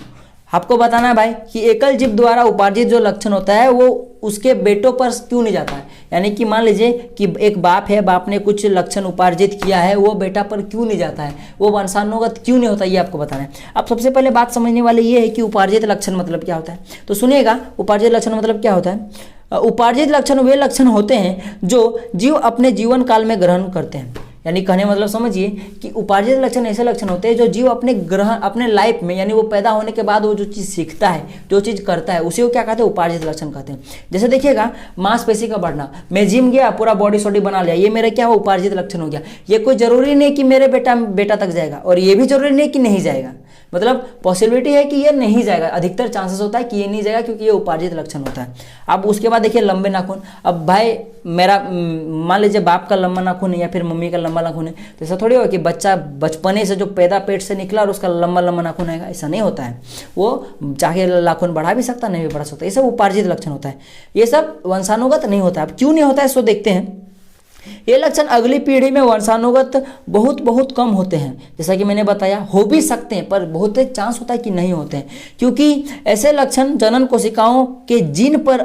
आपको बताना है भाई कि एकल जीव द्वारा उपार्जित जो लक्षण होता है वो उसके बेटों पर क्यों नहीं जाता है। यानी कि मान लीजिए कि एक बाप है, बाप ने कुछ लक्षण उपार्जित किया है, वो बेटा पर क्यों नहीं जाता है, वो वंशानुगत क्यों नहीं होता, ये आपको बताना है। अब सबसे पहले बात समझने वाली ये है कि उपार्जित लक्षण मतलब क्या होता है। तो सुनिएगा, उपार्जित लक्षण मतलब क्या होता है। उपार्जित लक्षण वे लक्षण होते हैं जो जीव अपने जीवन काल में ग्रहण करते हैं। यानी कहने मतलब समझिए कि उपार्जित लक्षण ऐसे लक्षण होते हैं जो जीव अपने लाइफ में, यानी वो पैदा होने के बाद वो जो चीज़ सीखता है, जो चीज़ करता है, उसी को क्या कहते हैं, उपार्जित लक्षण कहते हैं। जैसे देखिएगा, मांसपेशी का बढ़ना, मैं जिम गया, पूरा बॉडी सॉडी बना लिया, ये मेरा क्या हो, उपार्जित लक्षण हो गया। ये कोई जरूरी नहीं कि मेरे बेटा तक जाएगा, और ये भी जरूरी नहीं कि नहीं जाएगा, मतलब पॉसिबिलिटी है कि ये नहीं जाएगा, अधिकतर चांसेस होता है कि ये नहीं जाएगा, क्योंकि ये उपार्जित लक्षण होता है। अब उसके बाद देखिए लंबे नाखून। अब भाई मेरा मान लीजिए बाप का लंबा नाखून है या फिर मम्मी का लंबा नाखून है, तो ऐसा थोड़ी हो कि बच्चा बचपने से जो पैदा पेट से निकला और उसका लंबा नाखून आएगा, ऐसा नहीं होता है। वो चाहे नाखून बढ़ा भी सकता, नहीं भी बढ़ा सकता। ये सब उपार्जित लक्षण होता है, ये सब वंशानुगत नहीं होता है। अब क्यों नहीं होता है इसको देखते हैं। ये लक्षण अगली पीढ़ी में वंशानुगत बहुत कम होते हैं। जैसा कि मैंने बताया, हो भी सकते हैं पर बहुत चांस होता है कि नहीं होते हैं, क्योंकि ऐसे लक्षण जनन कोशिकाओं के जीन पर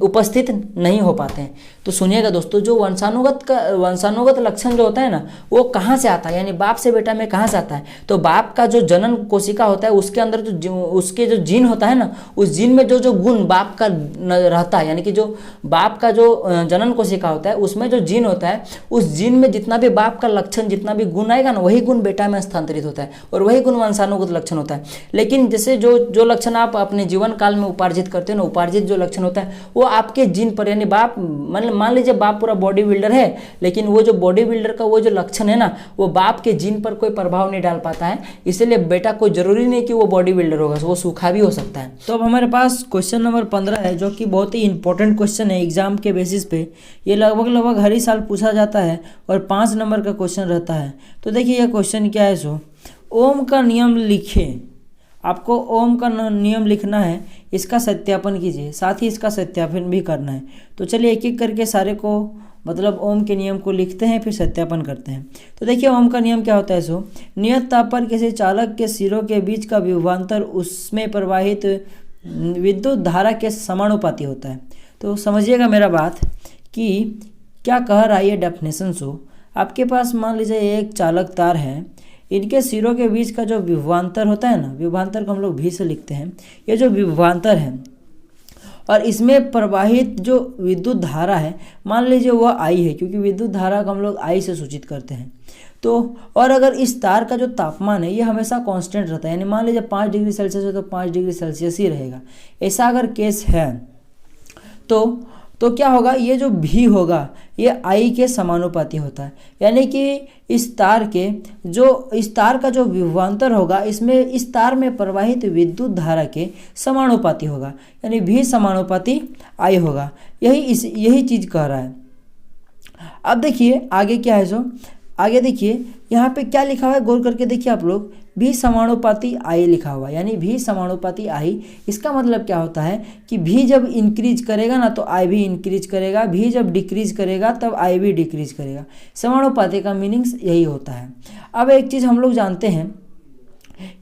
उपस्थित नहीं हो पाते हैं। तो सुनिएगा दोस्तों, जो वंशानुगत लक्षण जो होता है ना, वो कहाँ से आता है, यानी बाप से बेटा में कहाँ से आता है। तो बाप का जो जनन कोशिका होता है उसके अंदर उसके जो जीन होता है ना, उस जीन में जो गुण बाप का रहता है, यानी कि जो बाप का जो जनन कोशिका होता है उसमें जो जीन होता है, उस जीन में जितना भी बाप का लक्षण, जितना भी गुण आएगा ना, वही गुण बेटा में स्थानांतरित होता है और वही गुण वंशानुगत लक्षण होता है। लेकिन जैसे जो लक्षण आप अपने जीवन काल में उपार्जित करते हो ना, उपार्जित जो लक्षण होता है वो आपके जीन पर, यानी बाप मतलब मान लीजिए बाप पूरा बॉडी बिल्डर है, लेकिन वो जो बॉडी बिल्डर का वो जो लक्षण है ना, वो बाप के जीन पर कोई प्रभाव नहीं डाल पाता है। इसलिए बेटा कोई जरूरी नहीं कि वो बॉडी बिल्डर होगा, वो सूखा भी हो सकता है। तो अब हमारे पास क्वेश्चन नंबर 15 है, जो कि बहुत ही इंपॉर्टेंट क्वेश्चन है एग्जाम के बेसिस पे। ये लगभग हर ही साल पूछा जाता है और 5 नंबर का क्वेश्चन रहता है। तो देखिए ये क्वेश्चन क्या है, सो ओम का नियम लिखें। आपको ओम का नियम लिखना है, इसका सत्यापन कीजिए, साथ ही इसका सत्यापन भी करना है। तो चलिए एक एक करके सारे को मतलब ओम के नियम को लिखते हैं, फिर सत्यापन करते हैं। तो देखिए ओम का नियम क्या होता है, सो नियत ताप पर किसी चालक के सिरों के बीच का विभवांतर उसमें प्रवाहित विद्युत धारा के समानुपाती होता है। तो समझिएगा मेरा बात कि क्या कह रहा है ये डेफिनेशन। सो आपके पास मान लीजिए एक चालक तार है, इनके सिरों के बीच का जो विभवांतर होता है ना, विभवांतर को हम लोग भी से लिखते हैं, ये जो विभवांतर है और इसमें प्रवाहित जो विद्युत धारा है, मान लीजिए वह आई है, क्योंकि विद्युत धारा को हम लोग आई से सूचित करते हैं। तो और अगर इस तार का जो तापमान है ये हमेशा कांस्टेंट रहता है, यानी मान लीजिए 5 डिग्री सेल्सियस है तो 5 डिग्री सेल्सियस ही रहेगा, ऐसा अगर केस है तो क्या होगा, ये जो भी होगा ये आई के समानुपाती होता है। यानी कि इस तार का जो विभवांतर होगा, इसमें इस तार में प्रवाहित विद्युत धारा के समानुपाती होगा, यानी भी समानुपाती आई होगा। यही चीज कह रहा है। अब देखिए आगे क्या है, सो आगे देखिए यहाँ पे क्या लिखा हुआ है, गौर करके देखिए आप लोग, भी समानुपाती आई लिखा हुआ है, यानी भी समानुपाती आई। इसका मतलब क्या होता है कि भी जब इंक्रीज करेगा ना तो आई भी इंक्रीज करेगा, भी जब डिक्रीज करेगा तब आई भी डिक्रीज करेगा। समानुपाती का मीनिंग्स यही होता है। अब एक चीज़ हम लोग जानते हैं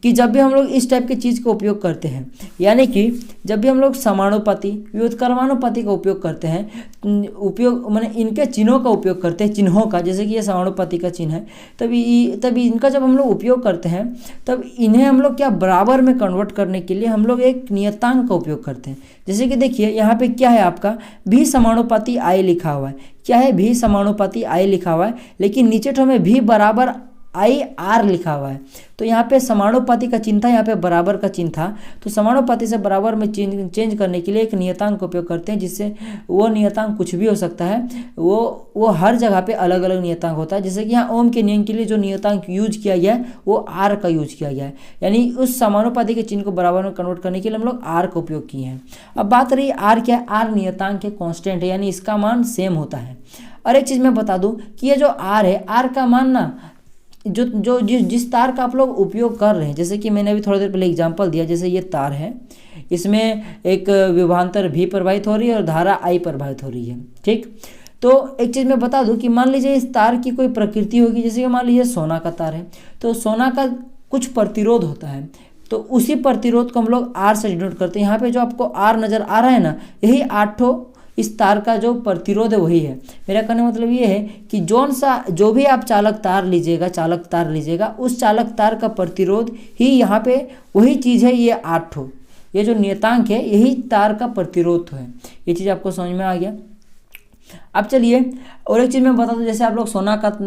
कि जब भी हम लोग इस टाइप की चीज़ का उपयोग करते हैं, यानी कि जब भी हम लोग समानुपाती व्युत्क्रमानुपाती का उपयोग करते हैं, मैंने इनके चिन्हों का उपयोग करते हैं, चिन्हों का, जैसे कि ये समानुपाती का चिन्ह है, तभी इनका जब हम लोग उपयोग करते हैं तब इन्हें हम लोग क्या बराबर में कन्वर्ट करने के लिए हम लोग एक नियतांक का उपयोग करते हैं। जैसे कि देखिए यहाँ पे क्या है, आपका भी समानुपाती आई लिखा हुआ है। क्या है, भी समानुपाती आई लिखा हुआ है, लेकिन नीचे तो हमें भी बराबर आई आर लिखा हुआ है। तो यहाँ पे समानुपाती का चिन्ह था, यहाँ पे बराबर का चिन्ह था, तो समानुपाती से बराबर में चेंज करने के लिए एक नियतांक का उपयोग करते हैं, जिससे वो नियतांक कुछ भी हो सकता है, वो हर जगह पे अलग अलग नियतांक होता है। जैसे कि यहाँ ओम के नियम के लिए जो नियतांक यूज किया गया है वो आर का यूज किया गया है, यानी उस समानुपाती के चिन्ह को बराबर में कन्वर्ट करने के लिए हम लोग आर का उपयोग किए हैं। अब बात रही आर क्या है, आर नियतांक है, कॉन्स्टेंट है, यानी इसका मान सेम होता है। और एक चीज़ मैं बता दूँ कि ये जो आर है, आर का मान ना जिस तार का आप लोग उपयोग कर रहे हैं, जैसे कि मैंने अभी थोड़ी देर पहले एग्जांपल दिया, जैसे ये तार है, इसमें एक विभवांतर भी प्रवाहित हो रही है और धारा आई प्रवाहित हो रही है, ठीक। तो एक चीज़ मैं बता दूं कि मान लीजिए इस तार की कोई प्रकृति होगी, जैसे कि मान लीजिए सोना का तार है, तो सोना का कुछ प्रतिरोध होता है, तो उसी प्रतिरोध को हम लोग आर से डिनोट करते हैं। यहाँ पे जो आपको आर नज़र आ रहा है ना, यही 8 इस तार का जो प्रतिरोध है वही है। मेरा कहने का मतलब ये है कि जो भी आप चालक तार लीजिएगा, उस चालक तार का प्रतिरोध ही यहाँ पे वही चीज़ है, ये 8 ये जो नियतांक है यही तार का प्रतिरोध है। ये चीज़ आपको समझ में आ गया। अब चलिए और एक चीज़ मैं बता दूं, जैसे आप लोग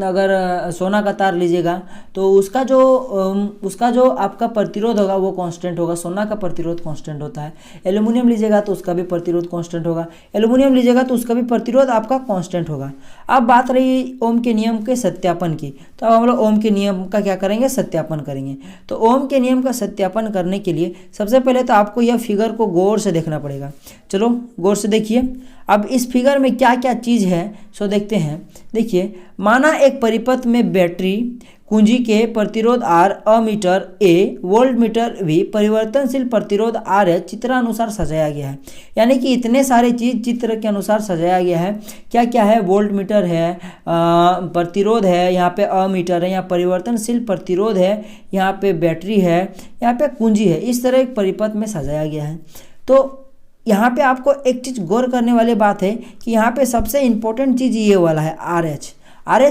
अगर सोना का तार लीजिएगा तो उसका जो आपका प्रतिरोध होगा वो कांस्टेंट होगा, सोना का प्रतिरोध कांस्टेंट होता है। एल्यूमिनियम लीजिएगा तो उसका भी प्रतिरोध कांस्टेंट होगा, एल्यूमिनियम लीजिएगा तो उसका भी प्रतिरोध आपका कांस्टेंट होगा। अब बात रही ओम के नियम के सत्यापन की, तो अब हम लोग ओम के नियम का क्या करेंगे, सत्यापन करेंगे। तो ओम के नियम का सत्यापन करने के लिए सबसे पहले तो आपको यह फिगर को गौर से देखना पड़ेगा। चलो गौर से देखिए, अब इस फिगर में क्या क्या चीज़ है सो देखते हैं। देखिए, माना एक परिपथ में बैटरी कुंजी के प्रतिरोध R ammeter A volt meter V परिवर्तनशील प्रतिरोध R चित्रानुसार सजाया गया है। यानी कि इतने सारे चीज़ चित्र के अनुसार सजाया गया है। क्या क्या है, वोल्ट मीटर है, प्रतिरोध है, यहाँ पे अमीटर है, यहाँ परिवर्तनशील प्रतिरोध है, यहाँ पे बैटरी है, यहाँ पे कुंजी है। इस तरह एक परिपथ में सजाया गया है। तो यहाँ पे आपको एक चीज़ गौर करने वाली बात है कि यहाँ पे सबसे इम्पोर्टेंट चीज़ ये वाला है RH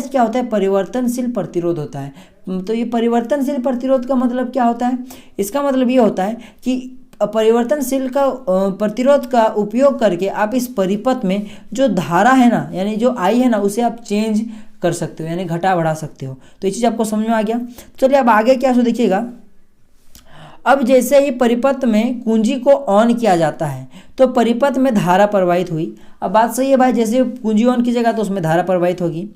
क्या होता है, परिवर्तनशील प्रतिरोध होता है। तो ये परिवर्तनशील प्रतिरोध का मतलब क्या होता है, इसका मतलब ये होता है कि परिवर्तनशील का प्रतिरोध का उपयोग करके आप इस परिपथ में जो धारा है ना, यानी जो आई है ना, उसे आप चेंज कर सकते हो, यानी घटा बढ़ा सकते हो। तो ये चीज़ आपको समझ में आ गया। चलिए अब आगे क्या सो देखिएगा। अब जैसे ही परिपथ में कुंजी को ऑन किया जाता है तो परिपथ में धारा प्रवाहित हुई। अब बात सही है भाई, जैसे कुंजी ऑन कीजिएगा तो उसमें धारा प्रवाहित होगी।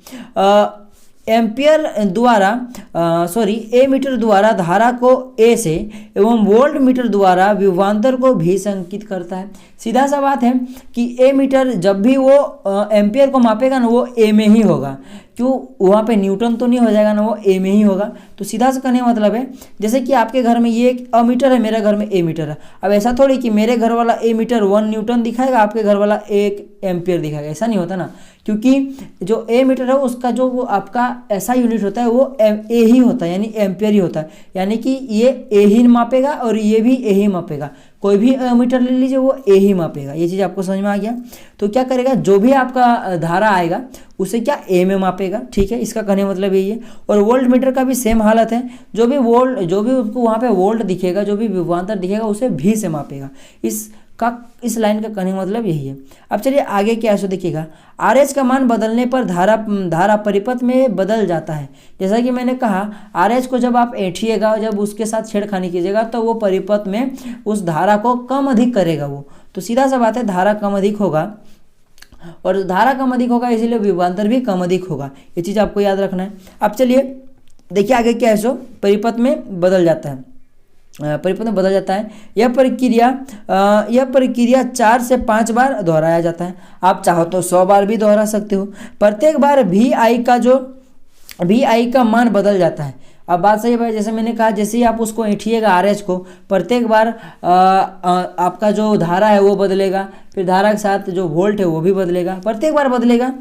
एम्पियर द्वारा ए मीटर द्वारा धारा को ए से एवं वोल्ट मीटर द्वारा विभवांतर को भी संकेत करता है। सीधा सा बात है कि ए मीटर जब भी वो एम्पियर को मापेगा ना, वो ए में ही होगा। क्यों, वहाँ पे न्यूटन तो नहीं हो जाएगा ना, वो ए में ही होगा। तो सीधा सा कहने का मतलब है, जैसे कि आपके घर में ये एक मीटर है, मेरे घर में ए मीटर है। अब ऐसा थोड़ी कि मेरे घर वाला ए मीटर 1 न्यूटन दिखाएगा, आपके घर वाला 1 एम्पियर दिखाएगा, ऐसा नहीं होता ना। क्योंकि जो ए मीटर है उसका जो वो आपका ऐसा यूनिट होता है वो ए ही होता है, यानी एम्पियर ही होता है। यानी कि ये ए ही मापेगा और ये भी ए ही मापेगा। कोई भी मीटर ले लीजिए, वो ए ही मापेगा। ये चीज़ आपको समझ में आ गया। तो क्या करेगा, जो भी आपका धारा आएगा उसे क्या ए में मापेगा। ठीक है, इसका कहने मतलब यही है। और वोल्ट मीटर का भी सेम हालत है, जो भी उसको वहाँ पे वोल्ट दिखेगा, जो भी विभवांतर दिखेगा, उसे भी से मापेगा। इस लाइन का कहने का मतलब यही है। अब चलिए आगे क्या है सो देखिएगा। RH का मान बदलने पर धारा परिपथ में बदल जाता है। जैसा कि मैंने कहा, RH को जब आप ऐंठिएगा और जब उसके साथ छेड़खानी कीजिएगा तो वो परिपथ में उस धारा को कम अधिक करेगा वो। तो सीधा सा बात है, धारा कम अधिक होगा, और धारा कम अधिक होगा इसीलिए विभवांतर भी कम अधिक होगा। ये चीज़ आपको याद रखना है। अब चलिए देखिए आगे क्या है सो, परिपथ में बदल जाता है। परिपथ में बदल जाता है। यह प्रक्रिया 4 से 5 बार दोहराया जाता है। आप चाहो तो 100 बार भी दोहरा सकते हो। प्रत्येक बार VI का मान बदल जाता है। अब बात सही है भाई, जैसे मैंने कहा, जैसे ही आप उसको ऐंठिएगा RH को, प्रत्येक बार आपका जो धारा है वो बदलेगा, फिर धारा के साथ जो वोल्ट है वो भी बदलेगा, प्रत्येक बार बदलेगा।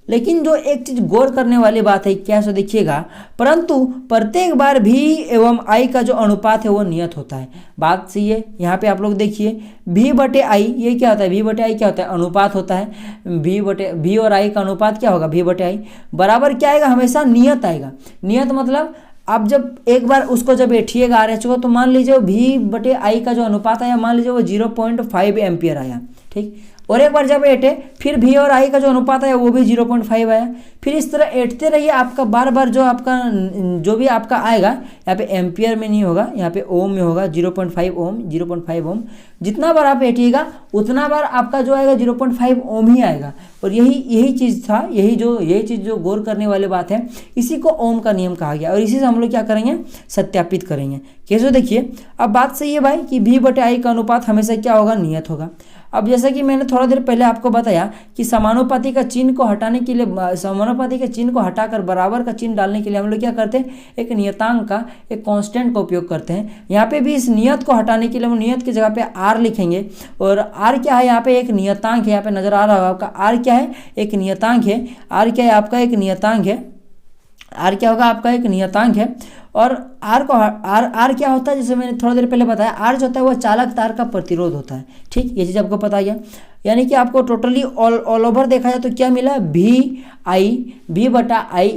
लेकिन जो एक चीज गौर करने वाली बात है, क्या सो देखिएगा, परंतु प्रत्येक बार V एवं I का जो अनुपात है वो नियत होता है। बात सही है। यहाँ पे आप लोग देखिए V/I, ये क्या होता है, V/I क्या होता है, अनुपात होता है। V और I का अनुपात क्या होगा, V/I बराबर क्या आएगा, हमेशा नियत आएगा। नियत मतलब आप जब एक बार उसको जब ऐंठिएगा RH को, तो मान लीजिए V/I का जो अनुपात आया, मान लीजिए वो 0.5 एम्पियर आया। ठीक, और एक बार जब ऐंठे, फिर V और I का जो अनुपात आया वो भी 0.5 आया। फिर इस तरह ऐंठते रहिए, आपका बार बार जो भी आपका आएगा, यहाँ पे एम्पियर में नहीं होगा, यहाँ पे ओम में होगा। 0.5 ओम जितना बार आप ऐंठिएगा उतना बार आपका जो आएगा 0.5 ओम ही आएगा। और यही चीज़ था, यही चीज़ जो गौर करने वाली बात है, इसी को ओम का नियम कहा गया। और इसी से हम लोग क्या करेंगे, सत्यापित करेंगे। कैसे देखिए, अब बात सही है भाई कि V/I का अनुपात हमेशा क्या होगा, नियत होगा। अब जैसा कि मैंने थोड़ा देर पहले आपको बताया कि समानुपाती का चिन्ह को हटाने के लिए, समानुपाती के चिन्ह को हटाकर बराबर का चिन्ह डालने के लिए हम लोग क्या करते हैं, एक नियतांक का, एक कांस्टेंट का उपयोग करते हैं। यहाँ पे भी इस नियत को हटाने के लिए हम नियत की जगह पे R लिखेंगे। और R क्या है, यहाँ पे एक नियतांक है, यहाँ पे नजर आ रहा होगा आपका। R क्या है, एक नियतांक है। R क्या है, आपका एक नियतांक है। R क्या होगा, आपका एक नियतांक है। और R क्या होता है, जैसे मैंने थोड़ा देर पहले बताया, R जो होता है वह चालक तार का प्रतिरोध होता है। ठीक, ये चीज़ आपको पता गया। यानी कि आपको टोटली ऑल ओवर देखा जाए तो क्या मिला, V/I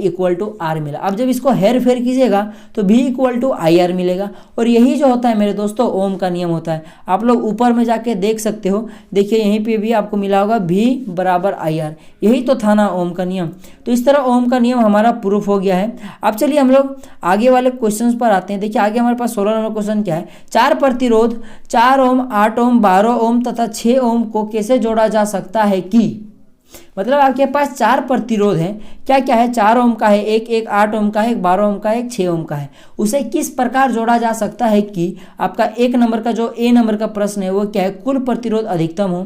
इक्वल टू R मिला। अब जब इसको हेर फेर कीजिएगा तो V इक्वल टू IR मिलेगा। और यही जो होता है मेरे दोस्तों, ओम का नियम होता है। आप लोग ऊपर में जाके देख सकते हो, देखिए यहीं पे भी आपको मिला होगा V बराबर IR। यही तो था ना ओम का नियम। तो इस तरह ओम का नियम हमारा प्रूफ हो गया है। अब चलिए हम लोग आगे वाले क्वेश्चन पर आते हैं। देखिए आगे हमारे पास 16 नंबर क्वेश्चन क्या है, 4 प्रतिरोध 4 ओम, 8 ओम, 12 ओम तथा 6 ओम को कैसे जोड़ा जा सकता है कि, मतलब आपके पास 4 प्रतिरोध हैं। क्या क्या है, 4 ओम का है, एक 8 ओम का है, एक 12 ओम का है, एक 6 ओम का है। उसे किस प्रकार जोड़ा जा सकता है कि आपका 1 नंबर का जो A नंबर का प्रश्न है वो क्या है, कुल प्रतिरोध अधिकतम हो।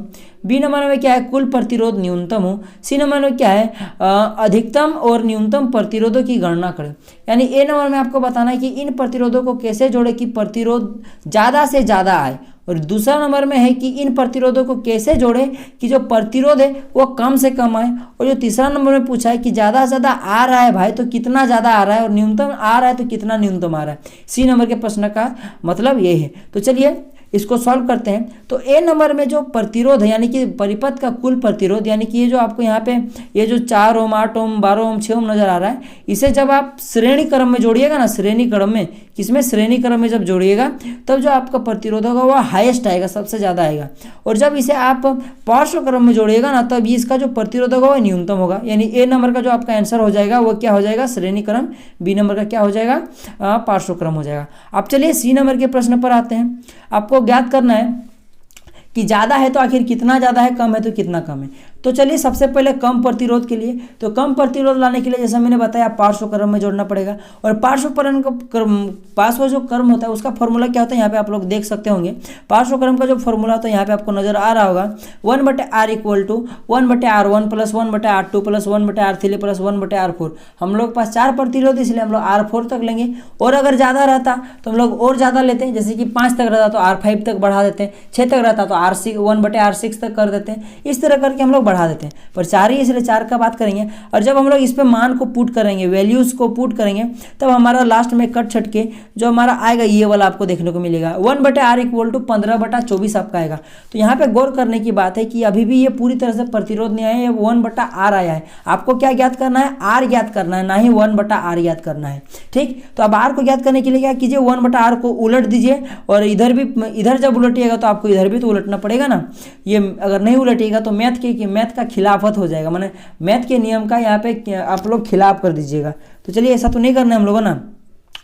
B नंबर में क्या है, कुल प्रतिरोध न्यूनतम हो। C नंबर में क्या है, अधिकतम और न्यूनतम प्रतिरोधों की गणना करें। यानी A नंबर में आपको बताना है कि इन प्रतिरोधों को कैसे जोड़े कि प्रतिरोध ज़्यादा से ज़्यादा आए। और दूसरा नंबर में है कि इन प्रतिरोधों को कैसे जोड़े कि जो प्रतिरोध है वो कम से कम आए। और जो तीसरा नंबर में पूछा है कि ज़्यादा से ज़्यादा आ रहा है भाई तो कितना ज़्यादा आ रहा है, और न्यूनतम आ रहा है तो कितना न्यूनतम आ रहा है। C नंबर के प्रश्न का मतलब ये है। तो चलिए इसको सॉल्व करते हैं तो ए नंबर में जो प्रतिरोध है यानी कि परिपथ का कुल प्रतिरोध यानी कि ये जो आपको यहाँ पे ये जो 4 ओम 8 ओम 12 ओम 6 ओम नजर आ रहा है, इसे जब आप श्रेणी क्रम में जोड़िएगा ना, श्रेणी क्रम में, किसमें, श्रेणी क्रम में जब जोड़िएगा तब जो आपका प्रतिरोध होगा वह हाईएस्ट आएगा, सबसे ज़्यादा आएगा। और जब इसे आप पार्श्व क्रम में जोड़िएगा ना तब इसका जो प्रतिरोध होगा वह न्यूनतम होगा। यानी ए नंबर का जो आपका आंसर हो जाएगा वो क्या हो जाएगा, श्रेणी क्रम, बी नंबर का क्या हो जाएगा, पार्श्व क्रम हो जाएगा। अब चलिए सी नंबर के प्रश्न पर आते हैं। आपको ज्ञात करना है कि ज़्यादा है तो आखिर कितना ज़्यादा है, कम है तो कितना कम है। तो चलिए सबसे पहले कम प्रतिरोध के लिए, तो कम प्रतिरोध लाने के लिए जैसा मैंने बताया पार्श्व क्रम में जोड़ना पड़ेगा। और पार्श्व जो क्रम होता है उसका फॉर्मूला क्या होता है, यहाँ पे आप लोग देख सकते होंगे। पार्श्व क्रम का जो फॉर्मूला होता है यहाँ पे आपको नजर आ रहा होगा, 1/r equal to 1/r1 plus 1/r2 plus 1/r3 plus 1/r4। हम लोग के पास 4 प्रतिरोध इसलिए हम लोग r4 तक लेंगे, और अगर ज़्यादा रहता तो हम लोग और ज़्यादा लेते हैं, जैसे कि 5 तक रहता तो r5 तक बढ़ा देते हैं, 6 तक रहता तो r6 1/r6 तक कर देते हैं। इस तरह करके हम लोग बढ़ा देते हैं, पर 4 ही इसलिए 4 का बात करेंगे। और जब हम लोग इस पे मान को पुट करेंगे, वैल्यूज़ को पुट करेंगे, तब हमारा लास्ट में कट छट के जो हमारा आएगा ये वाला आपको देखने को मिलेगा, 1/r इक्वल टू 15/24 आपका आएगा। तो यहाँ पे गौर करने की बात है कि अभी भी ये पूरी तरह से प्रतिरोध नहीं आया है, 1/r आया है। आपको क्या ज्ञात करना है, r ज्ञात करना है, ना ही 1/r ज्ञात करना है। ठीक, तो अब r को ज्ञात करने के लिए क्या कीजिए, 1/r को उलट दीजिए, और इधर भी, इधर जब उलटिएगा तो आपको इधर भी तो उलटना पड़ेगा ना। ये अगर नहीं उलटिएगा तो मैथ का खिलाफत हो जाएगा, माने मैथ के नियम का यहाँ पे आप लोग खिलाफ कर दीजिएगा। तो चलिए ऐसा तो नहीं करना है हम लोगों ना,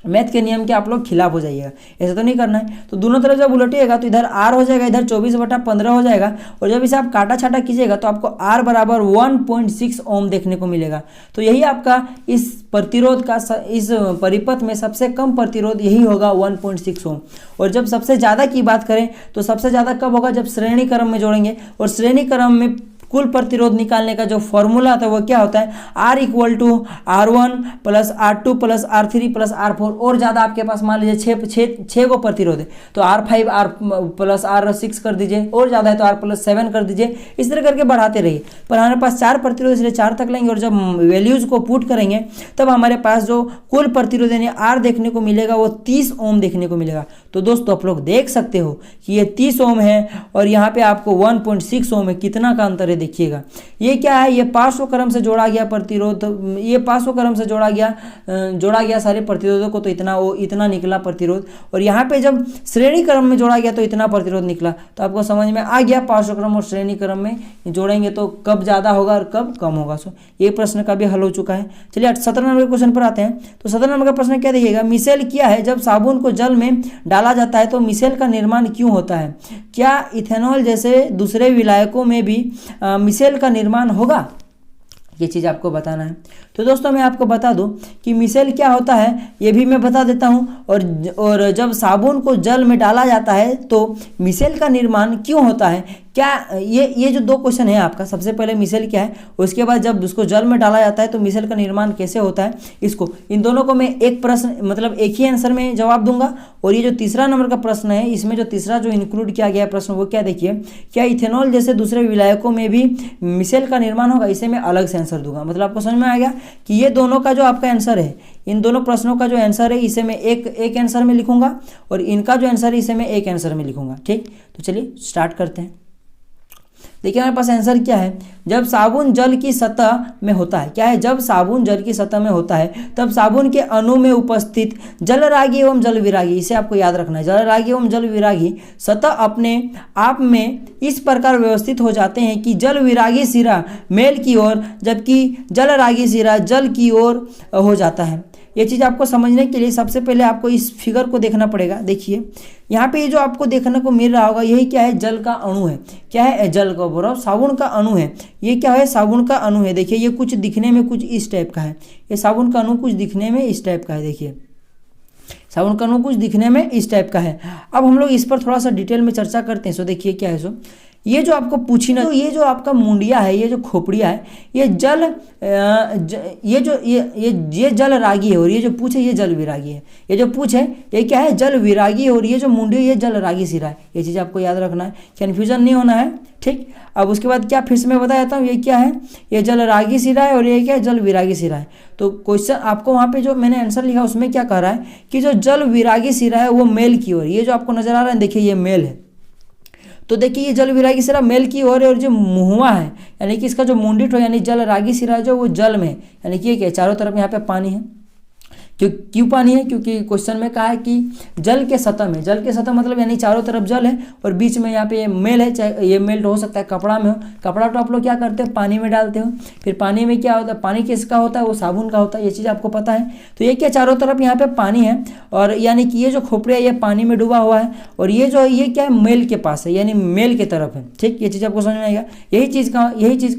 मैथ के नियम के आप लोग खिलाफ हो जाइएगा, ऐसा तो नहीं करना है। तो दोनों तरफ जब उलटिएगा तो इधर r हो जाएगा, इधर 24/15 हो जाएगा, और जब इसे आप काटा छाटा कीजिएगा तो आपको r बराबर 1.6 ओम देखने को मिलेगा। तो यही आपका इस प्रतिरोध का, इस परिपथ में सबसे कम प्रतिरोध यही होगा 1.6 ओम। और जब सबसे ज़्यादा की बात करें तो सबसे ज़्यादा कब होगा, जब श्रेणी क्रम में जोड़ेंगे। और श्रेणी क्रम में कुल प्रतिरोध निकालने का जो फॉर्मूला आता है वो क्या होता है, R equal to R1 plus R2 plus R3 plus R4। और ज़्यादा आपके पास मान लीजिए 6 को प्रतिरोध है तो R5 R प्लस R6 कर दीजिए, और ज़्यादा है तो R+7 कर दीजिए। इस तरह करके बढ़ाते रहिए। पर हमारे पास 4 प्रतिरोध इसलिए 4 तक लेंगे, और जब वैल्यूज़ को पुट करेंगे तब हमारे पास जो कुल प्रतिरोध यानी R देखने को मिलेगा वो 30 ओम देखने को मिलेगा। तो दोस्तों आप लोग देख सकते हो कि ये 30 ओम है और यहाँ पे आपको 1.6 ओम है, कितना का अंतर है देखिएगा। ये क्या है, ये पार्श्व क्रम से जोड़ा गया प्रतिरोध, ये पार्श्व क्रम से जोड़ा गया सारे प्रतिरोधों को, तो इतना निकला प्रतिरोध। और यहाँ पे जब श्रेणी क्रम में जोड़ा गया तो इतना प्रतिरोध निकला। तो आपको समझ में आ गया पार्श्व क्रम और श्रेणी क्रम में जोड़ेंगे तो कब ज़्यादा होगा और कब कम होगा। सो ये प्रश्न का भी हल हो चुका है। चलिए 17 नंबर के क्वेश्चन पर आते हैं। तो 17 नंबर का प्रश्न क्या देखिएगा, मिसेल क्या है, जब साबुन को जल में डाला जाता है तो मिसेल का निर्माण क्यों होता है, क्या इथेनॉल जैसे दूसरे विलायकों में भी मिसेल का निर्माण होगा, ये चीज़ आपको बताना है। तो दोस्तों मैं आपको बता दूं कि मिसेल क्या होता है ये भी मैं बता देता हूं, और जब साबुन को जल में डाला जाता है तो मिसेल का निर्माण क्यों होता है, क्या ये जो 2 क्वेश्चन है आपका, सबसे पहले मिसेल क्या है, उसके बाद जब उसको जल में डाला जाता है तो मिसेल का निर्माण कैसे होता है, इसको इन दोनों को मैं एक प्रश्न मतलब एक ही आंसर में जवाब दूंगा। और ये जो तीसरा नंबर का प्रश्न है इसमें जो तीसरा जो इंक्लूड किया गया प्रश्न वो क्या देखिए, क्या इथेनॉल जैसे दूसरे विलायकों में भी मिसेल का निर्माण होगा, इसे मैं अलग से आंसर दूंगा। मतलब आपको समझ में आ गया कि ये दोनों का जो आपका आंसर है, इन दोनों प्रश्नों का जो आंसर है इसे मैं एक आंसर में लिखूंगा, और इनका जो आंसर है इसे मैं एक आंसर में लिखूंगा। ठीक, तो चलिए स्टार्ट करते हैं। देखिए हमारे पास आंसर क्या है, जब साबुन जल की सतह में होता है, क्या है, जब साबुन जल की सतह में होता है तब साबुन के अणु में उपस्थित जलरागी एवं जल विरागी, इसे आपको याद रखना है, जलरागी एवं जल विरागी सतह अपने आप में इस प्रकार व्यवस्थित हो जाते हैं कि जल विरागी सिरा मेल की ओर जबकि जलरागी सिरा जल की ओर हो जाता है। ये चीज़ आपको समझने के लिए सबसे पहले आपको इस फिगर को देखना पड़ेगा। देखिए यहाँ पे ये जो आपको देखने को मिल रहा होगा यही क्या है, जल का अणु है। क्या है, जल का बोल रहा हूँ, साबुन का अणु है। ये क्या है, साबुन का अणु है। देखिए ये कुछ दिखने में कुछ इस टाइप का है, ये साबुन का अणु कुछ दिखने में इस टाइप का है। देखिए साबुन का अणु कुछ दिखने में इस टाइप का है। अब हम लोग इस पर थोड़ा सा डिटेल में चर्चा करते हैं। सो देखिए क्या है, सो ये जो आपको पूछी ना, तो ये जो आपका मुंडिया है, ये जो खोपड़िया है, ये जल ये जल रागी है, और ये जो पूछ है ये जल विरागी है। ये जो पूछ है ये क्या है, जल विरागी है, और ये जो मुंडी है ये जल रागी सिरा है। ये चीज़ आपको याद रखना है, कन्फ्यूजन नहीं होना है, ठीक। अब उसके बाद क्या, फिर से मैं बता देता हूँ, ये क्या है, ये जल रागी सिरा है, और ये क्या है, जल विरागी सिरा है। तो क्वेश्चन आपको वहाँ पे जो मैंने आंसर लिखा उसमें क्या कह रहा है कि जो जल विरागी सिरा है वो मेल की ओर, ये जो आपको नजर आ रहा है देखिए ये मेल है। तो देखिए ये जल विरागी सिरा मेल की ओर है, और जो मुहुआ है यानी कि इसका जो मुंडिट हो यानी जल रागी सिरा जो वो जल में, यानी कि ये चारों तरफ यहाँ पे पानी है। क्यों पानी है, क्योंकि क्वेश्चन में कहा है कि जल के सतह में, जल के सतह मतलब यानी चारों तरफ जल है और बीच में यहाँ पे ये मेल है। चाहे ये मेल हो सकता है कपड़ा में हो, कपड़ा तो आप लोग क्या करते हो पानी में डालते हो, फिर पानी में क्या होता है, पानी किसका होता है, वो साबुन का होता है, ये चीज़ आपको पता है। तो ये क्या चारों तरफ यहाँ पे पानी है, और यानी कि ये जो खोपड़ी है ये पानी में डूबा हुआ है, और ये जो ये क्या है मेल के पास है, यानी मेल की तरफ है, ठीक। ये चीज़ आपको समझ में आएगा, यही चीज़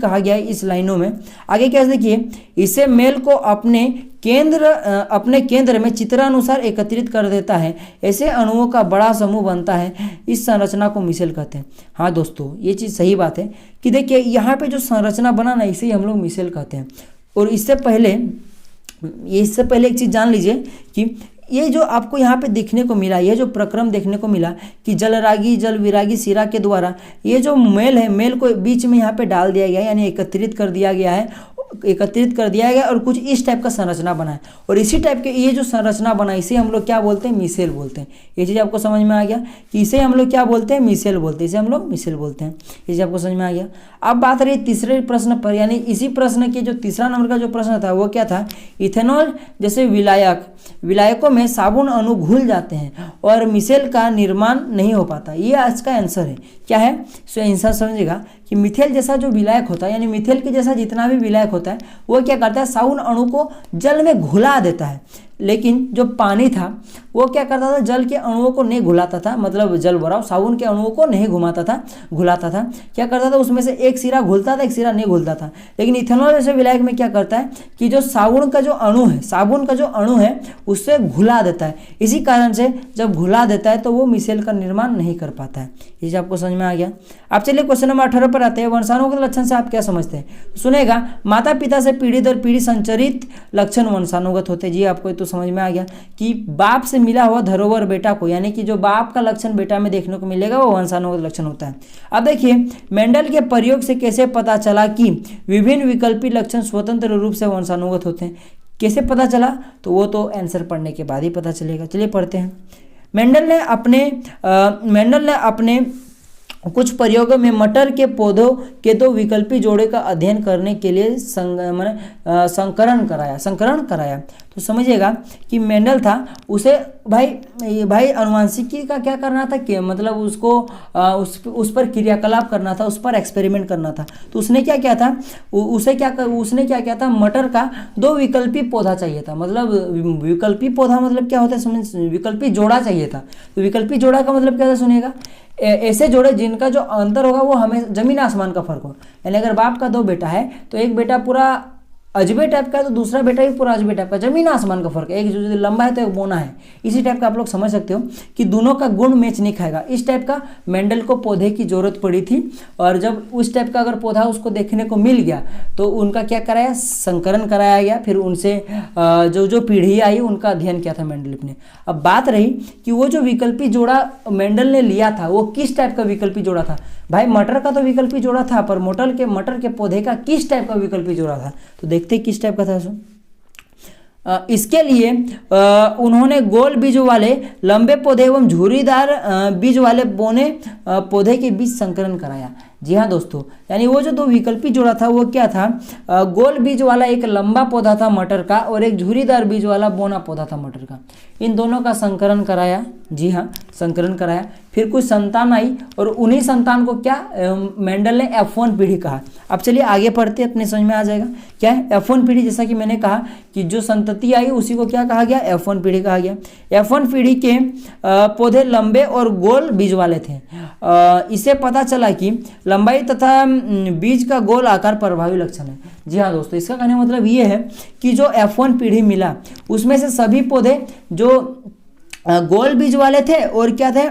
कहा गया है इस लाइनों में। आगे क्या देखिए, इसे मेल को अपने केंद्र में चित्रानुसार एकत्रित कर देता है, ऐसे अणुओं का बड़ा समूह बनता है, इस संरचना को मिसेल कहते हैं। हाँ दोस्तों ये चीज़ सही बात है कि देखिए यहाँ पे जो संरचना बना ना इसे ही हम लोग मिसेल कहते हैं। और इससे पहले एक चीज़ जान लीजिए कि ये जो आपको यहाँ पे देखने को मिला, ये जो प्रक्रम देखने को मिला कि जलरागी जल विरागी सिरा के द्वारा ये जो मेल है, मेल को बीच में यहाँ पे डाल दिया गया है, यानी एकत्रित कर दिया गया और कुछ इस टाइप का संरचना बना है। और इसी टाइप के ये जो संरचना बना इसे हम लोग क्या बोलते हैं, मिसेल बोलते हैं। ये चीज़ आपको समझ में आ गया कि इसे हम लोग क्या बोलते हैं, मिसेल बोलते हैं, इसे हम लोग मिसेल बोलते हैं। ये चीज़ आपको समझ में आ गया। अब बात रही तीसरे प्रश्न पर, यानी इसी प्रश्न के जो तीसरा नंबर का जो प्रश्न था वो क्या था, इथेनॉल जैसे विलायकों में साबुन अणु घुल जाते हैं और मिसेल का निर्माण नहीं हो पाता। ये आज का आंसर है, क्या है, सो आंसर समझेगा कि मिथेल जैसा जो विलायक होता है, यानी मिथेल के जैसा जितना भी विलायक होता है वो क्या करता है, साबुन अणु को जल में घुला देता है। लेकिन जो पानी था वो क्या करता था, जल के अणुओं को नहीं घुलाता था, मतलब जल भराव साबुन के अणुओं को नहीं घुलाता था। क्या करता था, उसमें से एक सिरा घुलता था, एक सिरा नहीं घुलता था। लेकिन इथेनॉल जैसे विलायक में क्या करता है कि जो साबुन का जो अणु है उससे घुला देता है। इसी कारण से जब घुला देता है तो वो मिसेल का निर्माण नहीं कर पाता है। ये आपको समझ में आ गया। अब चलिए क्वेश्चन नंबर 18 पर आते हैं। वंशाणु के लक्षण से आप क्या समझते हैं, सुनेगा, माता पिता से पीढ़ी दर पीढ़ी संचरित लक्षण वंशानुगत होते हैं। जी आपको तो समझ में आ गया कि बाप से मिला हुआ धरोहर बेटा को, यानी कि जो बाप का लक्षण बेटा में देखने को मिलेगा वो वंशानुगत लक्षण होता है। अब देखिए मेंडल के प्रयोग से कैसे पता चला कि विभिन्न विकल्पी लक्षण स्वतंत्र रूप से वंशानुगत होते हैं। कैसे पता चला, तो वो तो आंसर पढ़ने के बाद ही पता चलेगा। चलिए पढ़ते हैं। मेंडल ने अपने कुछ प्रयोगों में मटर के पौधों के दो विकल्पी जोड़े का अध्ययन करने के लिए संकरण कराया। तो समझिएगा कि मेंडल था, उसे भाई अनुवांशिकी का क्या करना था कि मतलब उसको उस पर क्रियाकलाप करना था, उस पर एक्सपेरिमेंट करना था। तो उसने क्या किया था, उसने क्या किया था, मटर का दो विकल्पी पौधा चाहिए था। मतलब विकल्पी पौधा मतलब क्या होता है, समझ, विकल्पी जोड़ा चाहिए था। तो विकल्पी जोड़ा का मतलब क्या था, सुनिएगा, ऐसे जोड़े जिनका जो अंतर होगा वो हमें जमीन आसमान का फर्क हो। यानी अगर बाप का दो बेटा है तो एक बेटा पूरा अजबे टाइप का है तो दूसरा बेटा भी पूरा अजबे टाइप का, जमीन आसमान का फर्क है। एक जो लंबा है तो एक बोना है। इसी टाइप का आप लोग समझ सकते हो कि दोनों का गुण मैच नहीं खाएगा। इस टाइप का मेंडल को पौधे की जरूरत पड़ी थी, और जब उस टाइप का अगर पौधा उसको देखने को मिल गया तो उनका क्या कराया, संकरण कराया गया। फिर उनसे जो पीढ़ी आई उनका अध्ययन किया था मेंडल ने। अब बात रही कि वो जो विकल्पी जोड़ा मेंडल ने लिया था वो किस टाइप का विकल्पी जोड़ा था। भाई मटर का तो विकल्पी जोड़ा था, पर मटर के पौधे का किस टाइप का विकल्पी जोड़ा था, तो देखते किस टाइप का था। इसके लिए उन्होंने गोल बीज वाले लंबे पौधे एवं झुर्रीदार बीज वाले बोने पौधे के बीच संकरण कराया। जी हाँ दोस्तों, यानी वो जो दो विकल्पी जोड़ा था वो क्या था, गोल बीज वाला एक लंबा पौधा था मटर का और एक झुर्रीदार बीज वाला बोना पौधा था मटर का। इन दोनों का संकरण कराया। जी हाँ, संकरण कराया। फिर कुछ संतान आई और उन्हीं संतान को क्या मेंडल ने F1 पीढ़ी कहा। अब चलिए आगे पढ़ते अपने समझ में आ जाएगा क्या है F1 पीढ़ी। जैसा कि मैंने कहा कि जो संतति आई उसी को क्या कहा गया, F1 पीढ़ी कहा गया। F1 पीढ़ी के पौधे लंबे और गोल बीज वाले थे। इससे पता चला कि लंबाई तथा बीज का गोल आकार प्रभावी लक्षण है। जी हाँ दोस्तों, इसका कहने का मतलब ये है कि जो F1 पीढ़ी मिला उसमें से सभी पौधे जो गोल बीज वाले थे और क्या थे,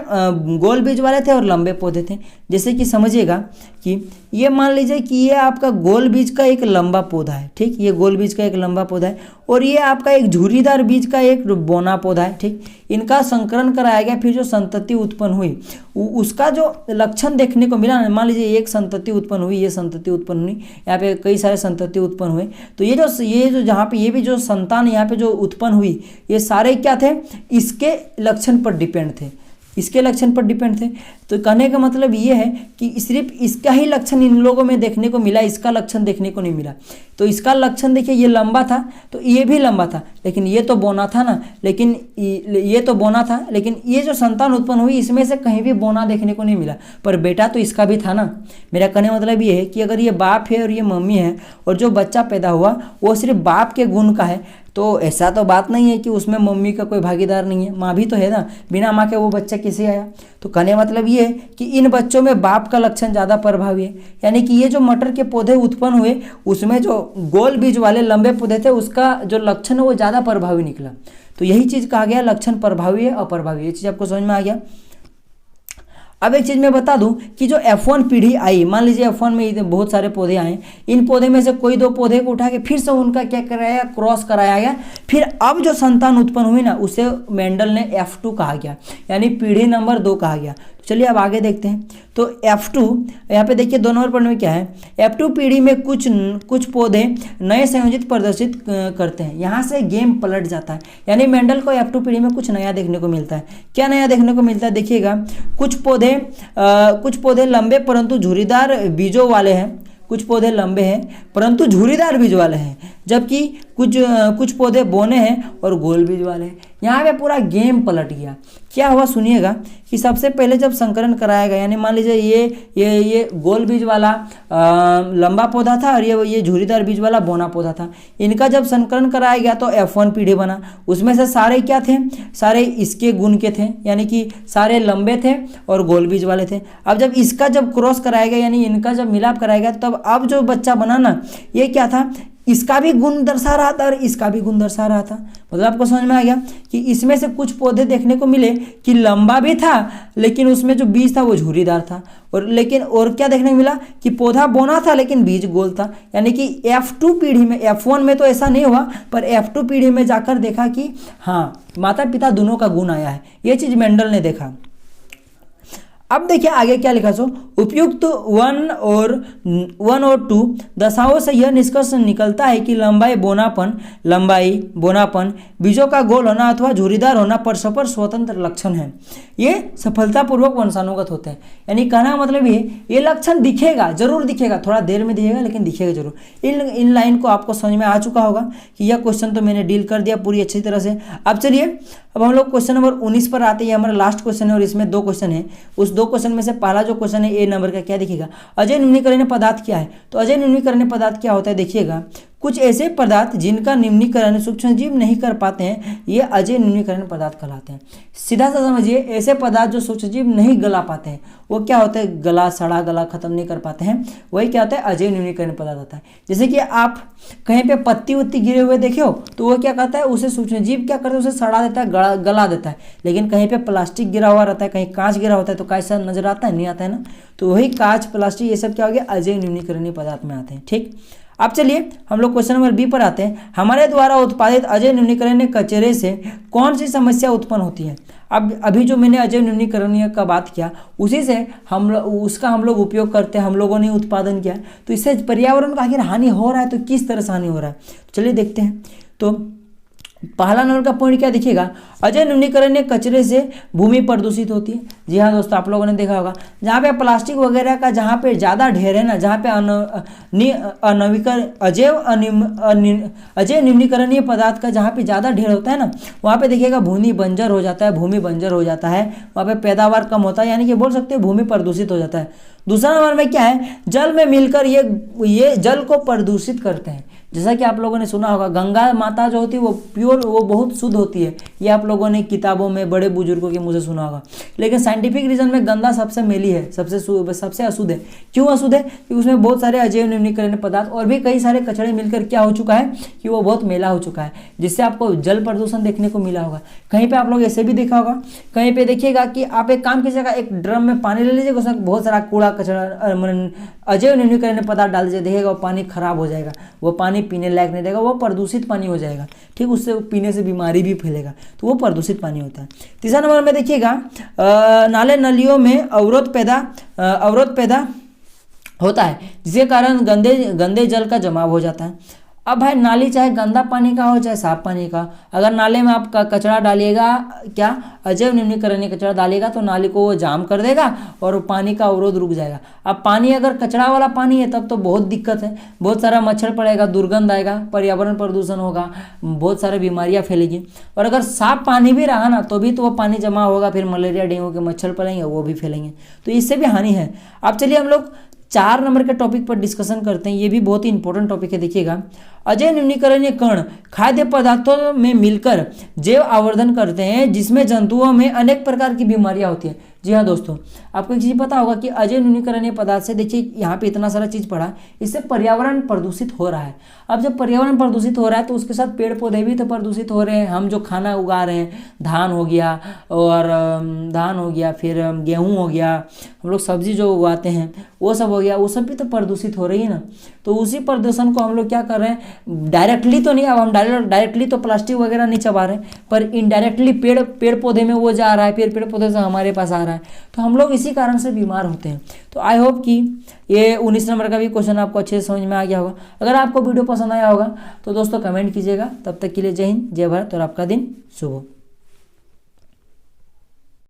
गोल बीज वाले थे और लंबे पौधे थे। जैसे कि समझिएगा कि ये मान लीजिए कि ये आपका गोल बीज का एक लंबा पौधा है, ठीक, ये गोल बीज का एक लंबा पौधा है, और ये आपका एक झुर्रीदार बीज का एक बोना पौधा है, ठीक। इनका संकरण कराया गया, फिर जो संतति उत्पन्न हुई उसका जो लक्षण देखने को मिला, मान लीजिए एक संतति उत्पन्न हुई, ये संतति उत्पन्न हुई, यहाँ पे कई सारे संतति उत्पन्न हुए, तो ये जो जहाँ पे ये भी जो संतान यहाँ पे जो उत्पन्न हुई, ये सारे क्या थे, इसके लक्षण पर डिपेंड थे, इसके लक्षण पर डिपेंड थे। तो कहने का मतलब ये है कि सिर्फ इसका ही लक्षण इन लोगों में देखने को मिला, इसका लक्षण देखने को नहीं मिला। तो इसका लक्षण देखिए, ये लंबा था तो ये भी लंबा था, लेकिन ये तो बोना था ना, लेकिन ये तो बोना था, लेकिन ये जो संतान उत्पन्न हुई इसमें से कहीं भी बोना देखने को नहीं मिला, पर बेटा तो इसका भी था ना। मेरा कहने का मतलब ये है कि अगर ये बाप है और ये मम्मी है और जो बच्चा पैदा हुआ वो सिर्फ बाप के गुण का है, तो ऐसा तो बात नहीं है कि उसमें मम्मी का कोई भागीदार नहीं है, माँ भी तो है ना, बिना माँ के वो बच्चा कैसे आया। तो कहने मतलब ये है कि इन बच्चों में बाप का लक्षण ज़्यादा प्रभावी है, यानी कि ये जो मटर के पौधे उत्पन्न हुए उसमें जो गोल बीज वाले लंबे पौधे थे उसका जो लक्षण है वो ज़्यादा प्रभावी निकला। तो यही चीज़ कहा गया, लक्षण प्रभावी है अप्रभावी, ये चीज़ आपको समझ में आ गया। अब एक चीज़ मैं बता दूं कि जो F1 पीढ़ी आई, मान लीजिए F1 में बहुत सारे पौधे आए, इन पौधे में से कोई 2 पौधे को उठा के फिर से उनका क्या कराया, क्रॉस कराया गया, फिर अब जो संतान उत्पन्न हुई ना उसे मेंडल ने F2 कहा गया, यानी पीढ़ी नंबर 2 कहा गया। तो चलिए अब आगे देखते हैं। तो F2 यहाँ पे देखिए 2 नंबर पढ़ने में क्या है, F2 पीढ़ी में कुछ पौधे नए संयोजित प्रदर्शित करते हैं, यहाँ से गेम पलट जाता है, यानी मेंडल को F2 पीढ़ी में कुछ नया देखने को मिलता है। क्या नया देखने को मिलता है, देखिएगा कुछ पौधे लंबे परंतु झुर्रीदार बीजों वाले हैं, कुछ पौधे लंबे हैं परंतु झुर्रीदार बीज वाले हैं, जबकि कुछ पौधे बोने हैं और गोल बीज वाले हैं। यहाँ पे पूरा गेम पलट गया। क्या हुआ सुनिएगा कि सबसे पहले जब संकरण कराया गया, यानी मान लीजिए ये गोल बीज वाला लंबा पौधा था और ये झुर्रीदार बीज वाला बोना पौधा था, इनका जब संकरण कराया गया तो F1 पीढ़ी बना। उसमें से सारे क्या थे, सारे इसके गुण के थे, यानी कि सारे लंबे थे और गोल बीज वाले थे। अब जब इसका जब क्रॉस कराया गया, यानी इनका जब मिलाप कराया गया, तब अब जो बच्चा बना ना, ये क्या था, इसका भी गुण दर्शा रहा था और इसका भी गुण दर्शा रहा था। मतलब आपको समझ में आ गया कि इसमें से कुछ पौधे देखने को मिले कि लंबा भी था लेकिन उसमें जो बीज था वो झुर्रीदार था, और क्या देखने को मिला कि पौधा बोना था लेकिन बीज गोल था। यानी कि F2 पीढ़ी में, F1 में तो ऐसा नहीं हुआ, पर F2 पीढ़ी में जाकर देखा कि हाँ माता पिता दोनों का गुण आया है, ये चीज मेंडल ने देखा। अब देखिए आगे क्या लिखा, सो उपयुक्त 1 और 2 दशाओं से यह निष्कर्ष निकलता है कि लंबाई बोनापन बीजों का गोल होना अथवा झुर्रीदार होना परस्पर स्वतंत्र लक्षण है, ये सफलतापूर्वक वंशानुगत होते हैं। यानी कहना मतलब ये लक्षण दिखेगा, जरूर दिखेगा, थोड़ा देर में दिखेगा लेकिन दिखेगा जरूर। इन लाइन को आपको समझ में आ चुका होगा कि यह क्वेश्चन तो मैंने डील कर दिया पूरी अच्छी तरह से। अब चलिए अब हम लोग क्वेश्चन नंबर 19 पर आते हैं, हमारा लास्ट क्वेश्चन है और इसमें 2 क्वेश्चन है। उस 2 क्वेश्चन में से पहला जो क्वेश्चन है A नंबर का, क्या देखिएगा, अजय निम्नीकरण पदार्थ क्या है। तो अजय निम्नीकरण पदार्थ क्या होता है, देखिएगा कुछ ऐसे पदार्थ जिनका निम्नीकरण सूक्ष्मजीव नहीं कर पाते हैं, ये अजय निम्नीकरण पदार्थ कहलाते हैं। सीधा सा समझिए, ऐसे पदार्थ जो सूक्ष्मजीव नहीं गला पाते हैं वो क्या होता है, गला सड़ा गला खत्म नहीं कर पाते हैं, वही क्या होता है, अजय निम्नीकरण पदार्थ होता है। जैसे कि आप कहीं पे पत्ती उत्ती गिरे हुए देखे हो तो वो क्या कहता है, उसे सूक्ष्मजीव क्या करता है, उसे सड़ा देता है, गला देता है। लेकिन कहीं पे प्लास्टिक गिरा हुआ रहता है, कहीं कांच गिरा होता है तो कैसा नजर आता है, नहीं आता है ना। तो वही कांच प्लास्टिक ये सब क्या हो गया, अजय निम्नीकरणीय पदार्थ में आते हैं। ठीक, अब चलिए हम लोग क्वेश्चन नंबर B पर आते हैं। हमारे द्वारा उत्पादित अजय निम्नीकरणीय कचरे से कौन सी समस्या उत्पन्न होती है। अब अभी जो मैंने अजय निम्नीकरणीय का बात किया उसी से उसका हम लोग उपयोग करते हैं, हम लोगों ने उत्पादन किया, तो इससे पर्यावरण को आखिर हानि हो रहा है तो किस तरह से हानि हो रहा है, तो चलिए देखते हैं। तो पहला नंबर का पॉइंट क्या दिखेगा, अजय निम्नीकरणीय कचरे से भूमि प्रदूषित होती है। जी हाँ दोस्तों, आप लोगों ने देखा होगा जहाँ पे प्लास्टिक वगैरह का जहाँ पे ज़्यादा ढेर है ना, जहाँ पे अजय निम्नीकरणीय पदार्थ का जहाँ पे ज़्यादा ढेर होता है ना, वहाँ पे देखिएगा भूमि बंजर हो जाता है, वहाँ पे पैदावार कम होता है, यानी कि बोल सकते हैं भूमि प्रदूषित हो जाता है। दूसरा नंबर में क्या है, जल में मिलकर ये जल को प्रदूषित करते हैं। जैसा कि आप लोगों ने सुना होगा गंगा माता जो होती है वो प्योर, वो बहुत शुद्ध होती है, ये आप लोगों ने किताबों में बड़े बुजुर्गों के मुँह से सुना होगा। लेकिन साइंटिफिक रीजन में गंगा सबसे मैली है, सबसे अशुद्ध है। क्यों अशुद्ध है? क्योंकि उसमें बहुत सारे अजैव न्यूनीकरण पदार्थ और भी कई सारे कचड़े मिलकर क्या हो चुका है कि वो बहुत मैला हो चुका है, जिससे आपको जल प्रदूषण देखने को मिला होगा। कहीं पे आप लोग ऐसे भी देखा होगा, कहीं पे देखिएगा कि आप एक काम कीजिएगा, एक ड्रम में पानी ले लीजिएगा, उसमें बहुत सारा कूड़ा कचरा अजैव न्यूनीकरण पदार्थ डाल दीजिए, देखिएगा वो पानी खराब हो जाएगा, वो पानी पीने लायक नहीं रहेगा, वो प्रदूषित पानी हो जाएगा। ठीक, उससे पीने से बीमारी भी फैलेगा, तो वो प्रदूषित पानी होता है। तीसरा नंबर में देखिएगा नाले नलियों में अवरोध पैदा होता है, जिसके कारण गंदे जल का जमाव हो जाता है। अब भाई नाली चाहे गंदा पानी का हो चाहे साफ पानी का, अगर नाले में आप कचरा डालिएगा, क्या अजैव न्यूनीकरणीय कचरा डालिएगा तो नाली को वो जाम कर देगा और पानी का अवरोध रुक जाएगा। अब पानी अगर कचरा वाला पानी है तब तो बहुत दिक्कत है, बहुत सारा मच्छर पड़ेगा, दुर्गंध आएगा, पर्यावरण प्रदूषण होगा, बहुत सारी बीमारियां फैलेगी। और अगर साफ पानी भी रहा ना तो भी तो वो पानी जमा होगा, फिर मलेरिया डेंगू के मच्छर पड़ेंगे, वो भी फैलेंगे, तो इससे भी हानि है। अब चलिए हम लोग 4 नंबर के टॉपिक पर डिस्कशन करते हैं, ये भी बहुत ही इंपॉर्टेंट टॉपिक है। देखिएगा अजैव न्यूनीकरणीय कण खाद्य पदार्थों में मिलकर जैव आवर्धन करते हैं, जिसमें जंतुओं में अनेक प्रकार की बीमारियां होती हैं। जी हाँ दोस्तों, आपको एक चीज़ पता होगा कि अजैव न्यूनीकरणीय पदार्थ से, देखिए यहाँ पे इतना सारा चीज़ पढ़ा, इससे पर्यावरण प्रदूषित हो रहा है। अब जब पर्यावरण प्रदूषित हो रहा है तो उसके साथ पेड़ पौधे भी तो प्रदूषित हो रहे हैं। हम जो खाना उगा रहे हैं, धान हो गया, फिर गेहूँ हो गया, हम लोग सब्जी जो उगाते हैं वो सब हो गया, वो सब भी तो प्रदूषित हो रही है ना। तो उसी प्रदूषण को हम लोग क्या कर रहे हैं, डायरेक्टली तो नहीं, अब हम डायरेक्टली तो प्लास्टिक वगैरह नहीं चबा रहे, पर इनडायरेक्टली पेड़ पौधे में वो जा रहा है, फिर पेड़ पौधे से हमारे पास आ रहा है, तो हम लोग इसी कारण से बीमार होते हैं। तो आई होप कि ये 19 नंबर का भी क्वेश्चन आपको अच्छे से समझ में आ गया होगा। अगर आपको वीडियो पसंद आया होगा तो दोस्तों कमेंट कीजिएगा। तब तक के लिए जय हिंद, जय भारत और आपका दिन शुभ हो।